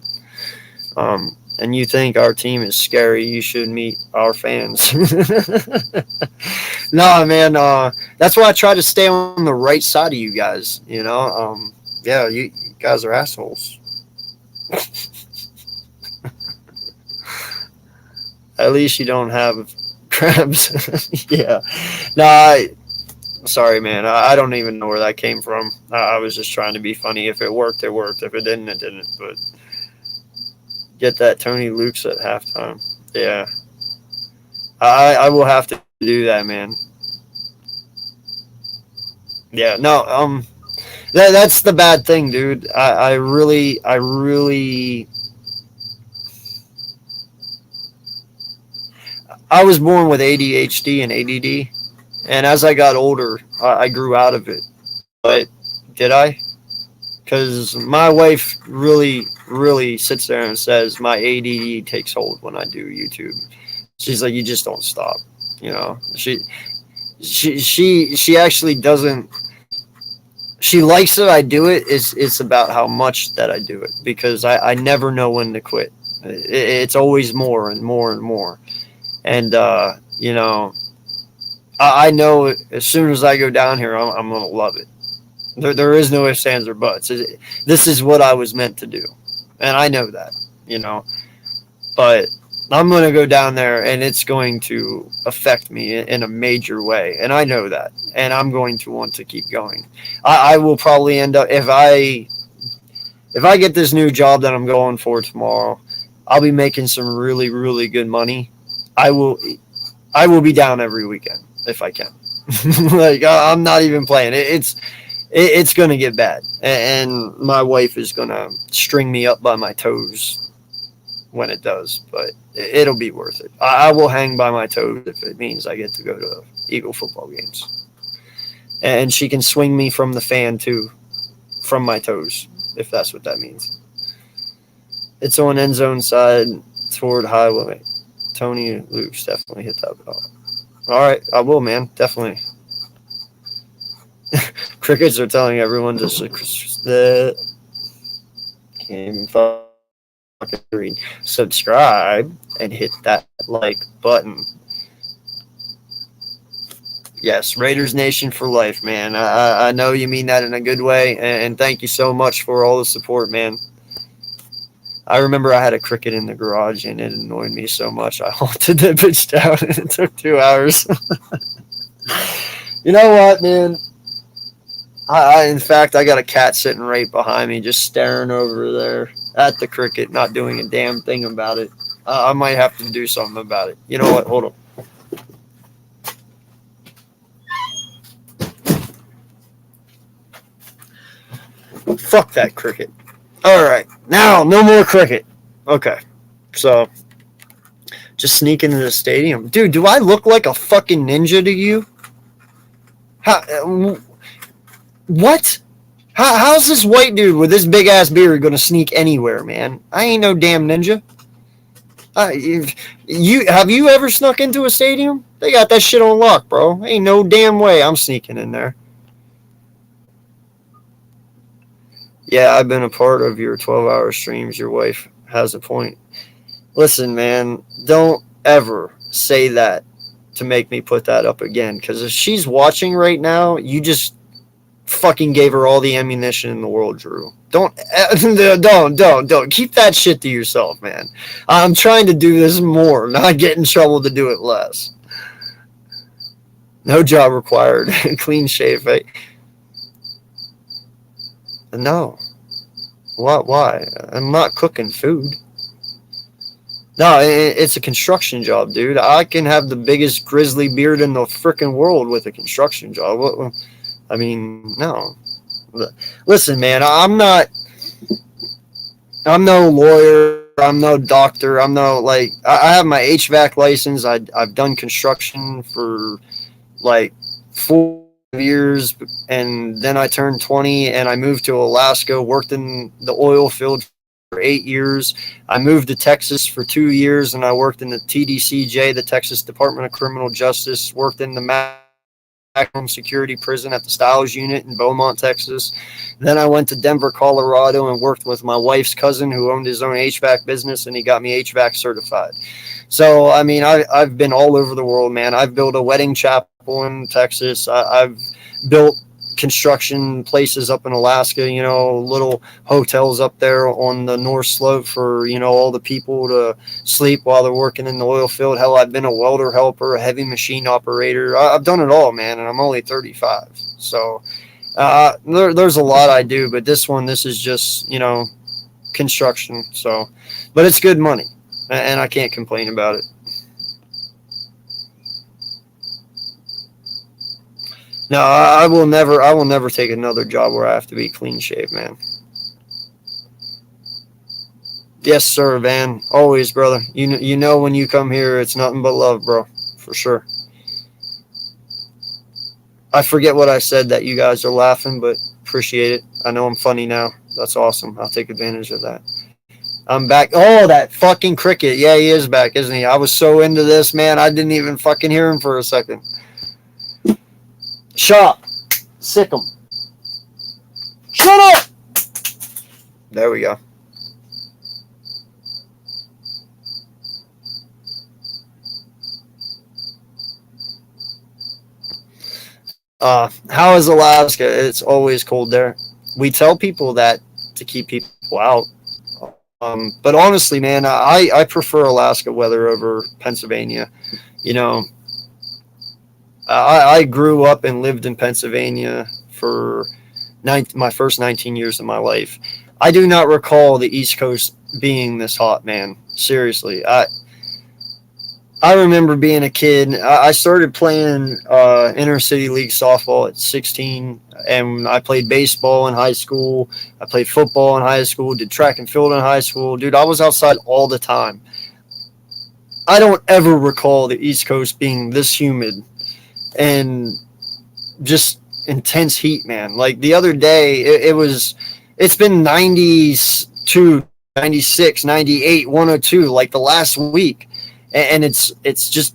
And you think our team is scary, you should meet our fans. No, man, that's why I try to stay on the right side of you guys, yeah, you guys are assholes. At least you don't have crabs. Yeah. No, sorry, man. I don't even know where that came from. I was just trying to be funny. If it worked, it worked. If it didn't, it didn't. But get that Tony Luke's at halftime. Yeah. I will have to do that, man. Yeah, no, that's the bad thing, dude. I really I was born with ADHD and ADD, and as I got older, I grew out of it. But did I? Because my wife really sits there and says my ADD takes hold when I do YouTube. She's like, you just don't stop. She actually doesn't. She likes that I do it. It's about how much that I do it, because I never know when to quit. It's always more and more and more. And I know as soon as I go down here, I'm gonna love it. There is no ifs, ands, or buts. This is what I was meant to do, and I know that. But I'm going to go down there, and it's going to affect me in a major way, and I know that, and I'm going to want to keep going. I will probably end up, if I get this new job that I'm going for tomorrow, I'll be making some really good money. I will be down every weekend if I can. Like, I'm not even playing. It's going to get bad, and my wife is going to string me up by my toes when it does, but it'll be worth it. I will hang by my toes if it means I get to go to Eagle football games. And she can swing me from the fan too, from my toes, if that's what that means. It's on end zone side toward highway. Tony Luke's definitely hit that ball. All right, I will, man, definitely. Crickets are telling everyone to can't even read. Subscribe and hit that like button. Yes, Raiders Nation for life, man. I know you mean that in a good way, and thank you so much for all the support, man. I remember I had a cricket in the garage, and it annoyed me so much I haunted that bitch down, and it took 2 hours. You know what, man? In fact, I got a cat sitting right behind me, just staring over there at the cricket, not doing a damn thing about it. I might have to do something about it. You know what? Hold on. Fuck that cricket. All right. Now, no more cricket. Okay. So, just sneak into the stadium. Dude, do I look like a fucking ninja to you? What? How's this white dude with this big ass beard gonna sneak anywhere, man? I ain't no damn ninja. Have you ever snuck into a stadium? They got that shit on lock, bro. Ain't no damn way I'm sneaking in there. Yeah, I've been a part of your 12-hour streams. Your wife has a point. Listen, man, don't ever say that to make me put that up again, because if she's watching right now, you just fucking gave her all the ammunition in the world, Drew. Don't keep that shit to yourself, man. I'm trying to do this more, not get in trouble to do it less. No job required. Clean shave. No. What? Why? I'm not cooking food. No, it's a construction job, dude. I can have the biggest grizzly beard in the freaking world with a construction job. I mean, no. Listen, man, I'm no lawyer. I'm no doctor. I'm no, like, I have my HVAC license. I've done construction for like 4 years, and then I turned 20 and I moved to Alaska, worked in the oil field for 8 years. I moved to Texas for 2 years, and I worked in the TDCJ, the Texas Department of Criminal Justice, worked in the maximum security prison at the Stiles unit in Beaumont, Texas. Then I went to Denver, Colorado, and worked with my wife's cousin who owned his own HVAC business, and he got me HVAC certified. So, I mean, I've been all over the world, man. I've built a wedding chapel in Texas. I've built construction places up in Alaska, little hotels up there on the North Slope for, all the people to sleep while they're working in the oil field. Hell, I've been a welder helper, a heavy machine operator. I've done it all, man, and I'm only 35. So there's a lot I do, but this is just, construction. So, but it's good money, and I can't complain about it. No, I will never take another job where I have to be clean shaved, man. Yes, sir, Van. Always, brother. You know when you come here, it's nothing but love, bro. For sure. I forget what I said that you guys are laughing, but appreciate it. I know I'm funny now. That's awesome. I'll take advantage of that. I'm back. Oh, that fucking cricket. Yeah, he is back, isn't he? I was so into this, man. I didn't even fucking hear him for a second. Shop. Sick him. Shut up! There we go. How is Alaska? It's always cold there. We tell people that to keep people out. But honestly, man, I prefer Alaska weather over Pennsylvania. You know, I grew up and lived in Pennsylvania for my first 19 years of my life. I do not recall the East Coast being this hot, man. Seriously, I remember being a kid. I started playing intercity league softball at 16, and I played baseball in high school. I played football in high school, did track and field in high school. Dude, I was outside all the time. I don't ever recall the East Coast being this humid and just intense heat, man. Like the other day, it's been 92, 96, 98, 102, like the last week. And it's just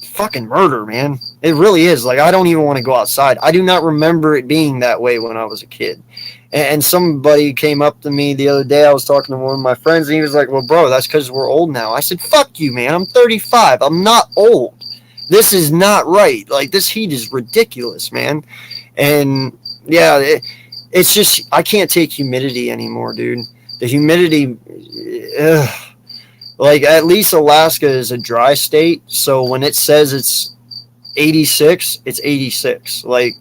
fucking murder, man. It really is. Like, I don't even want to go outside. I do not remember it being that way when I was a kid. And somebody came up to me the other day. I was talking to one of my friends, and he was like, well, bro, that's because we're old now. I said, fuck you, man. I'm 35. I'm not old. This is not right. Like, this heat is ridiculous, man. And, yeah, it's just, I can't take humidity anymore, dude. The humidity, ugh. Like, at least Alaska is a dry state, so when it says it's 86, it's 86. Like,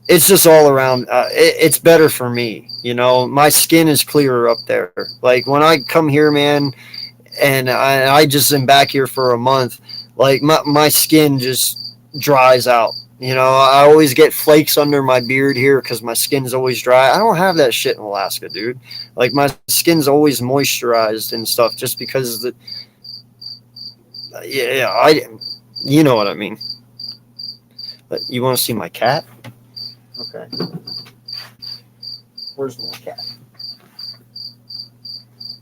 it's just all around. It's better for me, My skin is clearer up there. Like, when I come here, man, and I just am back here for a month, like, my skin just dries out. I always get flakes under my beard here because my skin's always dry. I don't have that shit in Alaska, dude. Like, my skin's always moisturized and stuff just because you know what I mean. But you want to see my cat? Okay. Where's my cat?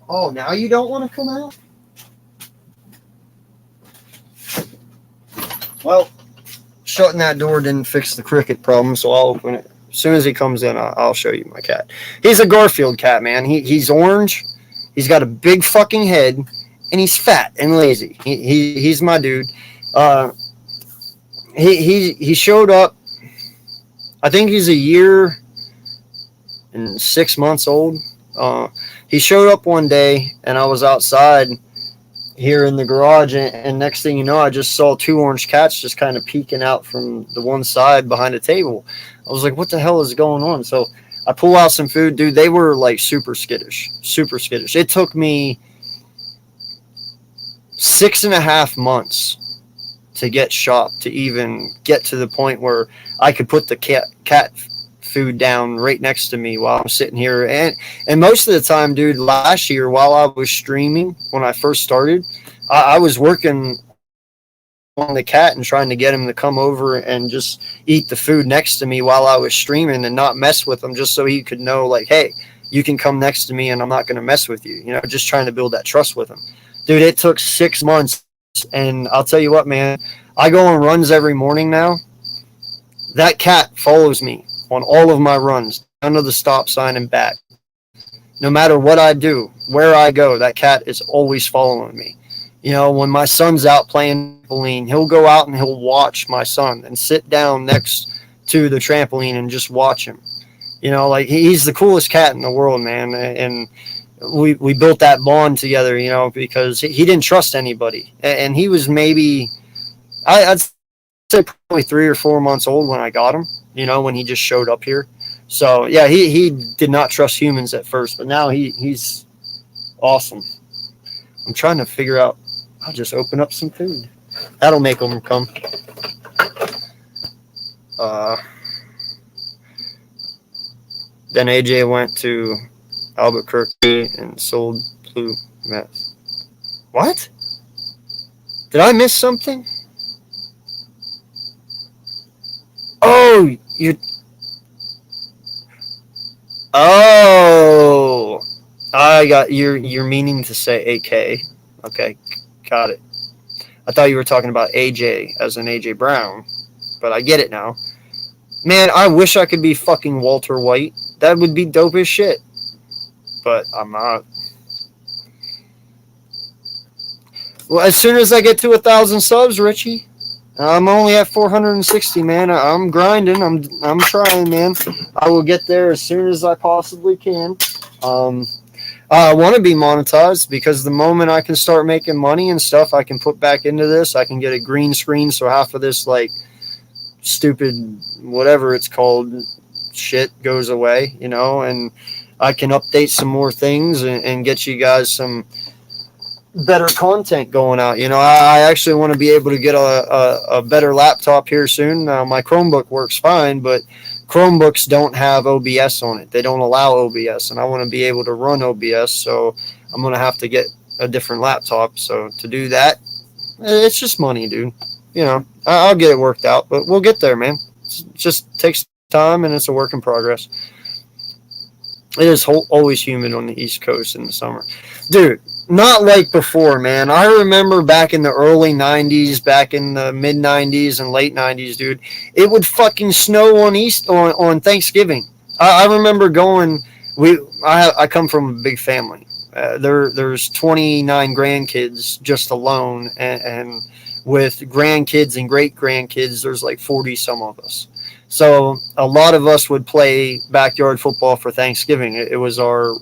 Oh, now you don't want to come out? Well, shutting that door didn't fix the cricket problem, so I'll open it. As soon as he comes in, I'll show you my cat. He's a Garfield cat, man. He's orange. He's got a big fucking head, and he's fat and lazy. He's my dude. He showed up. I think he's a year and 6 months old. He showed up one day, and I was outside here in the garage, and next thing you know, I just saw two orange cats just kind of peeking out from the one side behind the table. I was like, what the hell is going on? So I pull out some food, dude. They were like super skittish, super skittish. It took me 6.5 months to get shop to even get to the point where I could put the cat food down right next to me while I'm sitting here. And most of the time, dude, last year while I was streaming when I first started, I was working on the cat and trying to get him to come over and just eat the food next to me while I was streaming and not mess with him, just so he could know, like, hey, you can come next to me and I'm not going to mess with you. You know, just trying to build that trust with him. Dude, it took 6 months. And I'll tell you what, man, I go on runs every morning now. That cat follows me on all of my runs, down to the stop sign and back. No matter what I do, where I go, that cat is always following me. You know, when my son's out playing trampoline, he'll go out and he'll watch my son and sit down next to the trampoline and just watch him. You know, like he's the coolest cat in the world, man. And we built that bond together, you know, because he didn't trust anybody. And he was maybe, I'd say probably 3 or 4 months old when I got him, you know, when he just showed up here. So, yeah, he did not trust humans at first, but now he's awesome. I'm trying to figure out, I'll just open up some food. That'll make them come. Then AJ went to Albuquerque and sold blue meth. What? Did I miss something? Oh, Oh, I got you're meaning to say AK. Okay, got it. I thought you were talking about AJ as in AJ Brown, but I get it now. Man, I wish I could be fucking Walter White. That would be dope as shit. But I'm not. Well, as soon as I get to 1,000 subs, Richie, I'm only at 460, man. I'm grinding. I'm trying, man. I will get there as soon as I possibly can. I want to be monetized because the moment I can start making money and stuff, I can put back into this. I can get a green screen, so half of this like stupid whatever it's called shit goes away, you know, and I can update some more things and get you guys some better content going out. You know, I actually want to be able to get a better laptop here soon. My Chromebook works fine, but Chromebooks don't have OBS on it. They don't allow OBS, and I want to be able to run OBS, so I'm going to have to get a different laptop. So to do that, it's just money, dude. You know, I'll get it worked out, but we'll get there, man. It just takes time, and it's a work in progress. It is always humid on the East Coast in the summer. Dude, not like before, man. I remember back in the early 90s, back in the mid 90s and late 90s, dude, it would fucking snow on Thanksgiving. I remember going, I come from a big family. There's 29 grandkids just alone, and with grandkids and great grandkids, there's like 40 some of us. So a lot of us would play backyard football for Thanksgiving. It was our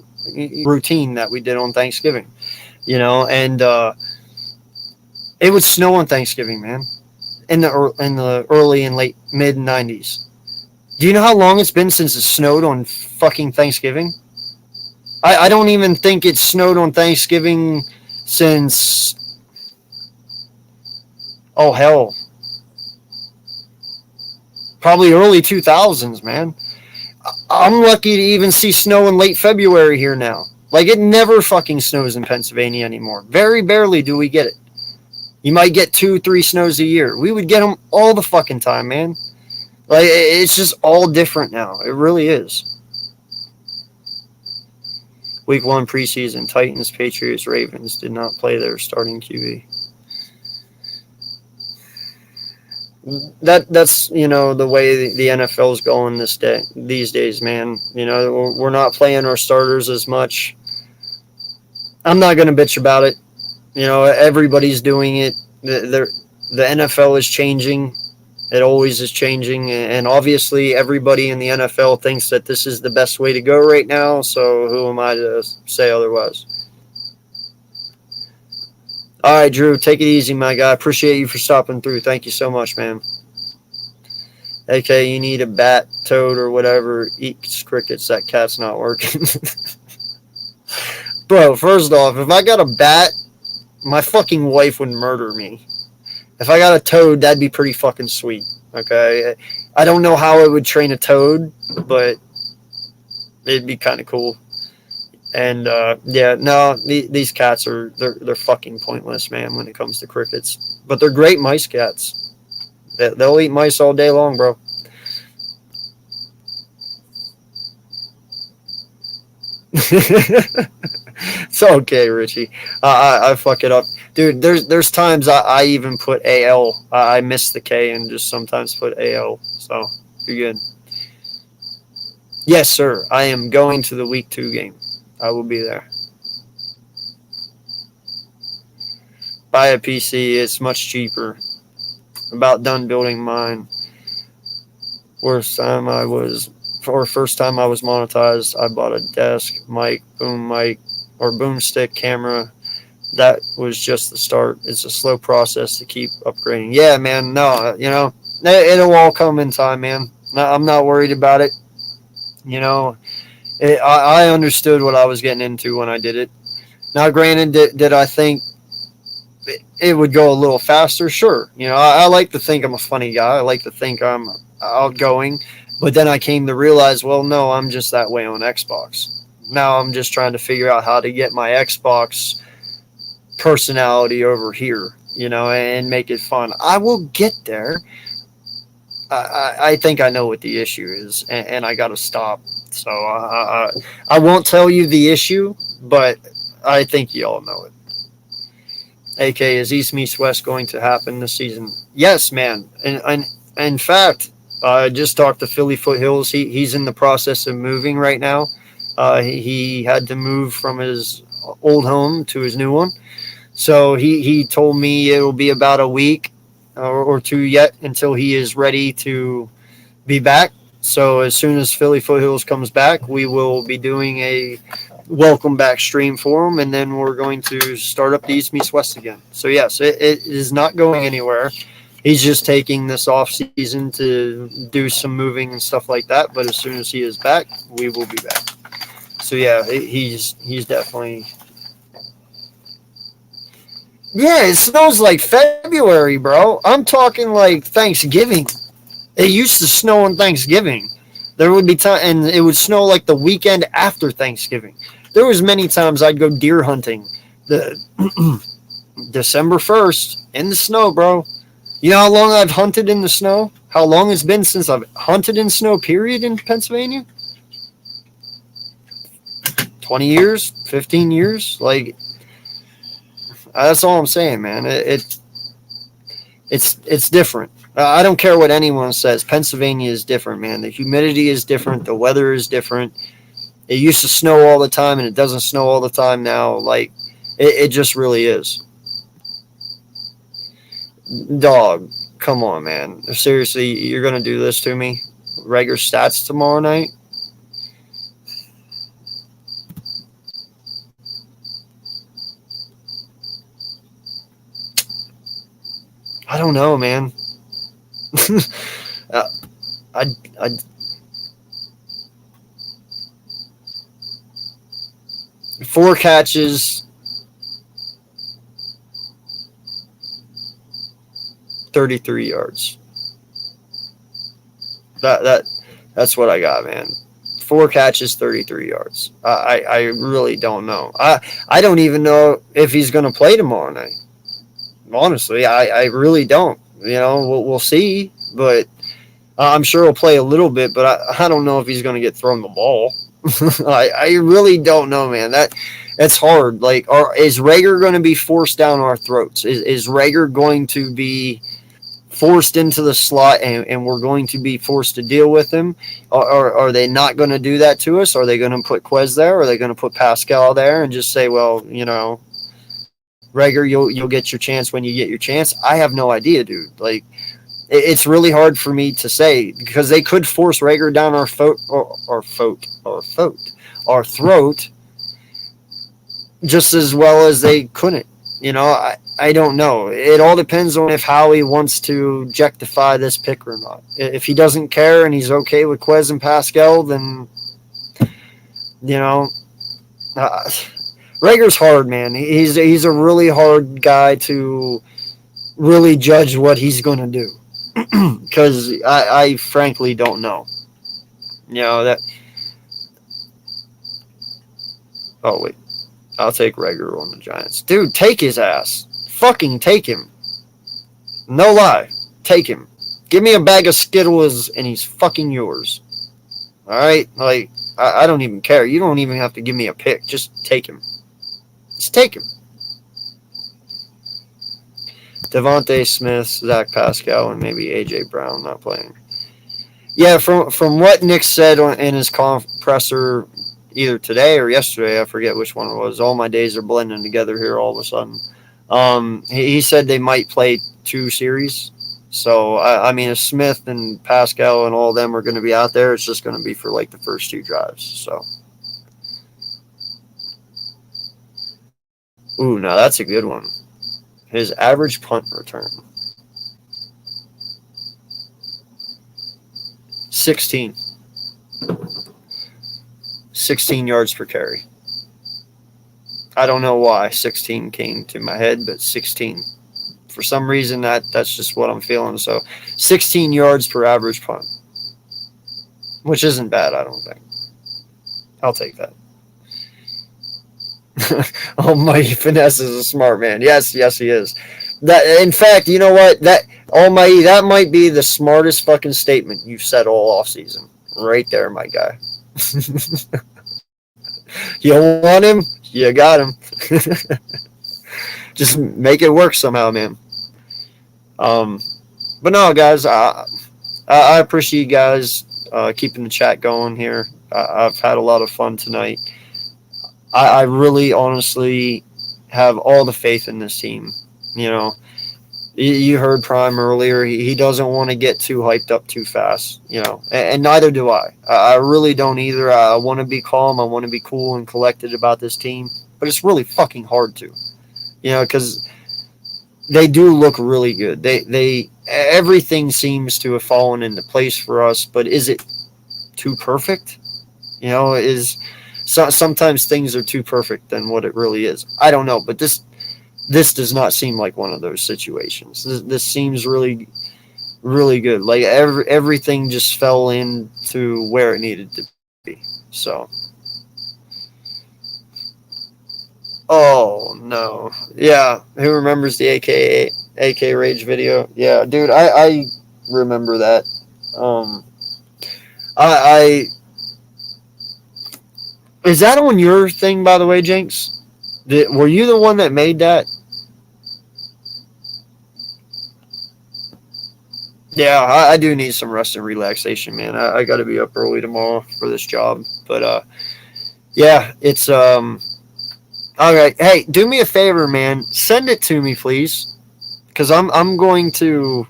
routine that we did on Thanksgiving, you know, and it would snow on Thanksgiving, man, in the early and late mid 90s. Do you know how long it's been since it snowed on fucking Thanksgiving? I don't even think it snowed on Thanksgiving since, oh hell, probably early 2000s, man. I'm lucky to even see snow in late February here now. Like, it never fucking snows in Pennsylvania anymore. Very barely do we get it. You might get 2-3 snows a year. We would get them all the fucking time, man. Like, it's just all different now. It really is. Week 1 preseason, Titans, Patriots, Ravens did not play their starting QB. That's, you know, the way the NFL is going these days, man. You know, we're not playing our starters as much. I'm not going to bitch about it. You know, everybody's doing it. The NFL is changing. It always is changing, and obviously everybody in the NFL thinks that this is the best way to go right now, so who am I to say otherwise? All right, Drew, take it easy, my guy. Appreciate you for stopping through. Thank you so much, man. Okay, you need a bat, toad, or whatever. Eats crickets. That cat's not working. Bro, first off, if I got a bat, my fucking wife would murder me. If I got a toad, that'd be pretty fucking sweet. Okay, I don't know how I would train a toad, but it'd be kind of cool. And yeah, no, these cats they're fucking pointless, man. When it comes to crickets, but they're great mice cats. They'll eat mice all day long, bro. It's okay, Richie. I fuck it up, dude. There's times I even put AL. I miss the K and just sometimes put AL. So you're good. Yes, sir. I am going to the week 2 game. I will be there. Buy a PC. It's much cheaper. About done building mine. First time I was monetized, I bought a desk, mic, or boomstick camera. That was just the start. It's a slow process to keep upgrading. Yeah, man. No, it'll all come in time, man. No, I'm not worried about it. I understood what I was getting into when I did it. Now, granted, did I think it would go a little faster? Sure. I like to think I'm a funny guy. I like to think I'm outgoing. But then I came to realize, well, no, I'm just that way on Xbox. Now I'm just trying to figure out how to get my Xbox personality over here, and make it fun. I will get there. I think I know what the issue is, and I got to stop. So I won't tell you the issue, but I think you all know it. AK, is East meets West going to happen this season? Yes, man. And in fact, I just talked to Philly Foothills. He's in the process of moving right now. He had to move from his old home to his new one. So he told me it will be about a week or 2 yet until he is ready to be back. So as soon as Philly Foothills comes back, we will be doing a welcome back stream for him, and then we're going to start up the East meets West again. So yes, it is not going anywhere. He's just taking this off season to do some moving and stuff like that. But as soon as he is back, we will be back. So yeah, he's definitely. Yeah, it snows like February, bro. I'm talking like Thanksgiving. It used to snow on Thanksgiving. There would be time, and it would snow like the weekend after Thanksgiving. There was many times I'd go deer hunting the December 1st in the snow, bro. You know how long I've hunted in the snow? How long it's been since I've hunted in snow, period, in Pennsylvania? 20 years? 15 years? Like, that's all I'm saying, man. It's different. I don't care what anyone says. Pennsylvania is different, man. The humidity is different. The weather is different. It used to snow all the time, and it doesn't snow all the time now. Like, it just really is. Dog, come on, man. Seriously, you're going to do this to me? Regular stats tomorrow night? I don't know, man. I 4 catches, 33 yards. That's what I got, man. 4 catches, 33 yards. I really don't know. I don't even know if he's going to play tomorrow night. Honestly, I really don't. We'll see, but I'm sure he'll play a little bit, but I don't know if he's going to get thrown the ball. I really don't know, man. That's hard. Like, is Rager going to be forced down our throats? Is Rager going to be forced into the slot and we're going to be forced to deal with him? Or are they not going to do that to us? Are they going to put Quez there? Or are they going to put Pascal there and just say, well, Rager, you'll get your chance when you get your chance? I have no idea, dude. Like, it's really hard for me to say because they could force Rager down our throat just as well as they couldn't. I don't know. It all depends on if Howie wants to objectify this pick or not. If he doesn't care and he's okay with Quez and Pascal, then, you know, uh, Rager's hard, man. He's a really hard guy to really judge what he's going to do because I frankly don't know. That. Oh, wait. I'll take Rager on the Giants. Dude, take his ass. Fucking take him. No lie. Take him. Give me a bag of Skittles and he's fucking yours. Alright? Like, I don't even care. You don't even have to give me a pick. Just take him. Just take him. Devontae Smith, Zach Pascal, and maybe A.J. Brown not playing. Yeah, from what Nick said in his compressor either today or yesterday, I forget which one it was. All my days are blending together here all of a sudden. He said they might play 2 series. So, I mean, if Smith and Pascal and all of them are going to be out there, it's just going to be for, like, the first 2 drives. So. Ooh, now that's a good one. His average punt return. 16. 16 yards per carry. I don't know why 16 came to my head, but 16. For some reason, that's just what I'm feeling. So 16 yards per average punt, which isn't bad, I don't think. I'll take that. Almighty Finesse is a smart man. Yes, he is. That, in fact, you know what? That Almighty, that might be the smartest fucking statement you've said all offseason. Right there, my guy. You want him? You got him. Just make it work somehow, man. But no, guys, I appreciate you guys keeping the chat going here. I've had a lot of fun tonight. I really, honestly have all the faith in this team. You heard Prime earlier. He doesn't want to get too hyped up too fast, and neither do I. I really don't either. I want to be calm. I want to be cool and collected about this team, but it's really fucking hard to, because they do look really good. They everything seems to have fallen into place for us, but is it too perfect? Sometimes things are too perfect than what it really is. I don't know, but this does not seem like one of those situations. This seems really, really good. Like everything just fell into where it needed to be. So, oh no, yeah. Who remembers the AK Rage video? Yeah, dude, I remember that. I is that on your thing, by the way, Jinx? Were you the one that made that? Yeah, I do need some rest and relaxation, man. I got to be up early tomorrow for this job. But, yeah, it's, all right. Hey, do me a favor, man. Send it to me, please. Because I'm going to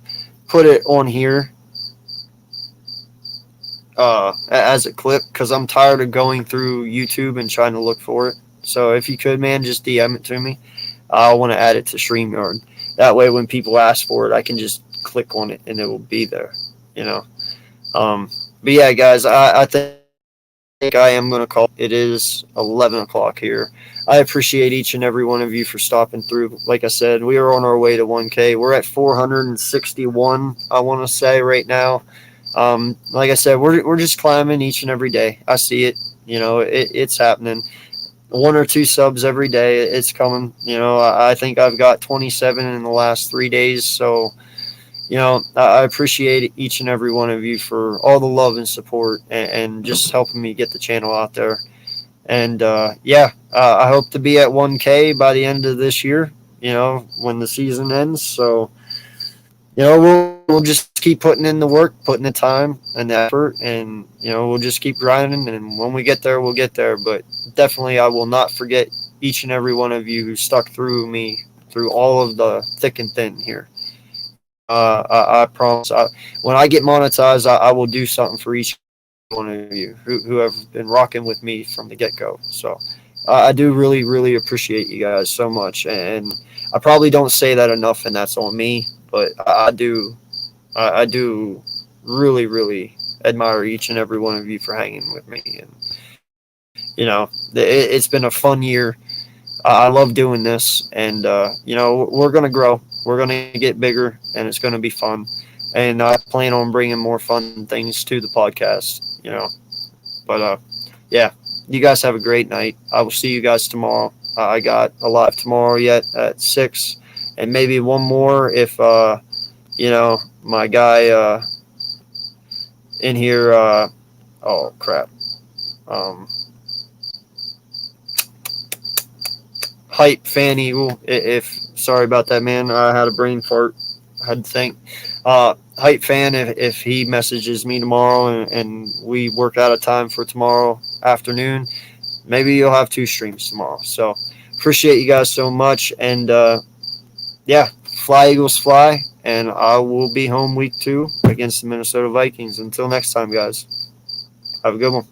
put it on here as a clip because I'm tired of going through YouTube and trying to look for it. So if you could, man, just DM it to me. I want to add it to StreamYard. That way when people ask for it, I can just click on it and it will be there, But yeah, guys, I think I am going to call it. It is 11 o'clock here. I appreciate each and every one of you for stopping through. Like I said, we are on our way to 1K. We're at 461, I want to say, right now. Like I said, we're just climbing each and every day. I see it. It's happening. 1 or 2 subs every day. It's coming. I think I've got 27 in the last 3 days. So, I appreciate each and every one of you for all the love and support and just helping me get the channel out there. And, yeah, I hope to be at 1K by the end of this year, when the season ends. So, we'll just keep putting in the work, putting the time and the effort, and, we'll just keep grinding. And when we get there, we'll get there. But definitely I will not forget each and every one of you who stuck through me through all of the thick and thin here. I promise. When I get monetized, I will do something for each one of you who have been rocking with me from the get-go. So I do really, really appreciate you guys so much, and I probably don't say that enough, and that's on me. But I do, I do really, really admire each and every one of you for hanging with me. And it's been a fun year. I love doing this, and we're gonna grow. We're gonna get bigger, and it's gonna be fun. And I plan on bringing more fun things to the podcast. But yeah, you guys have a great night. I will see you guys tomorrow. I got a live tomorrow yet at 6, and maybe one more if my guy in here. Oh crap. Um, Hype fan eagle. If sorry about that, man. I had a brain fart. I had to think. Hype fan. If he messages me tomorrow and we work out a time for tomorrow afternoon, maybe you'll have 2 streams tomorrow. So appreciate you guys so much. And yeah, fly Eagles fly. And I will be home week 2 against the Minnesota Vikings. Until next time, guys. Have a good one.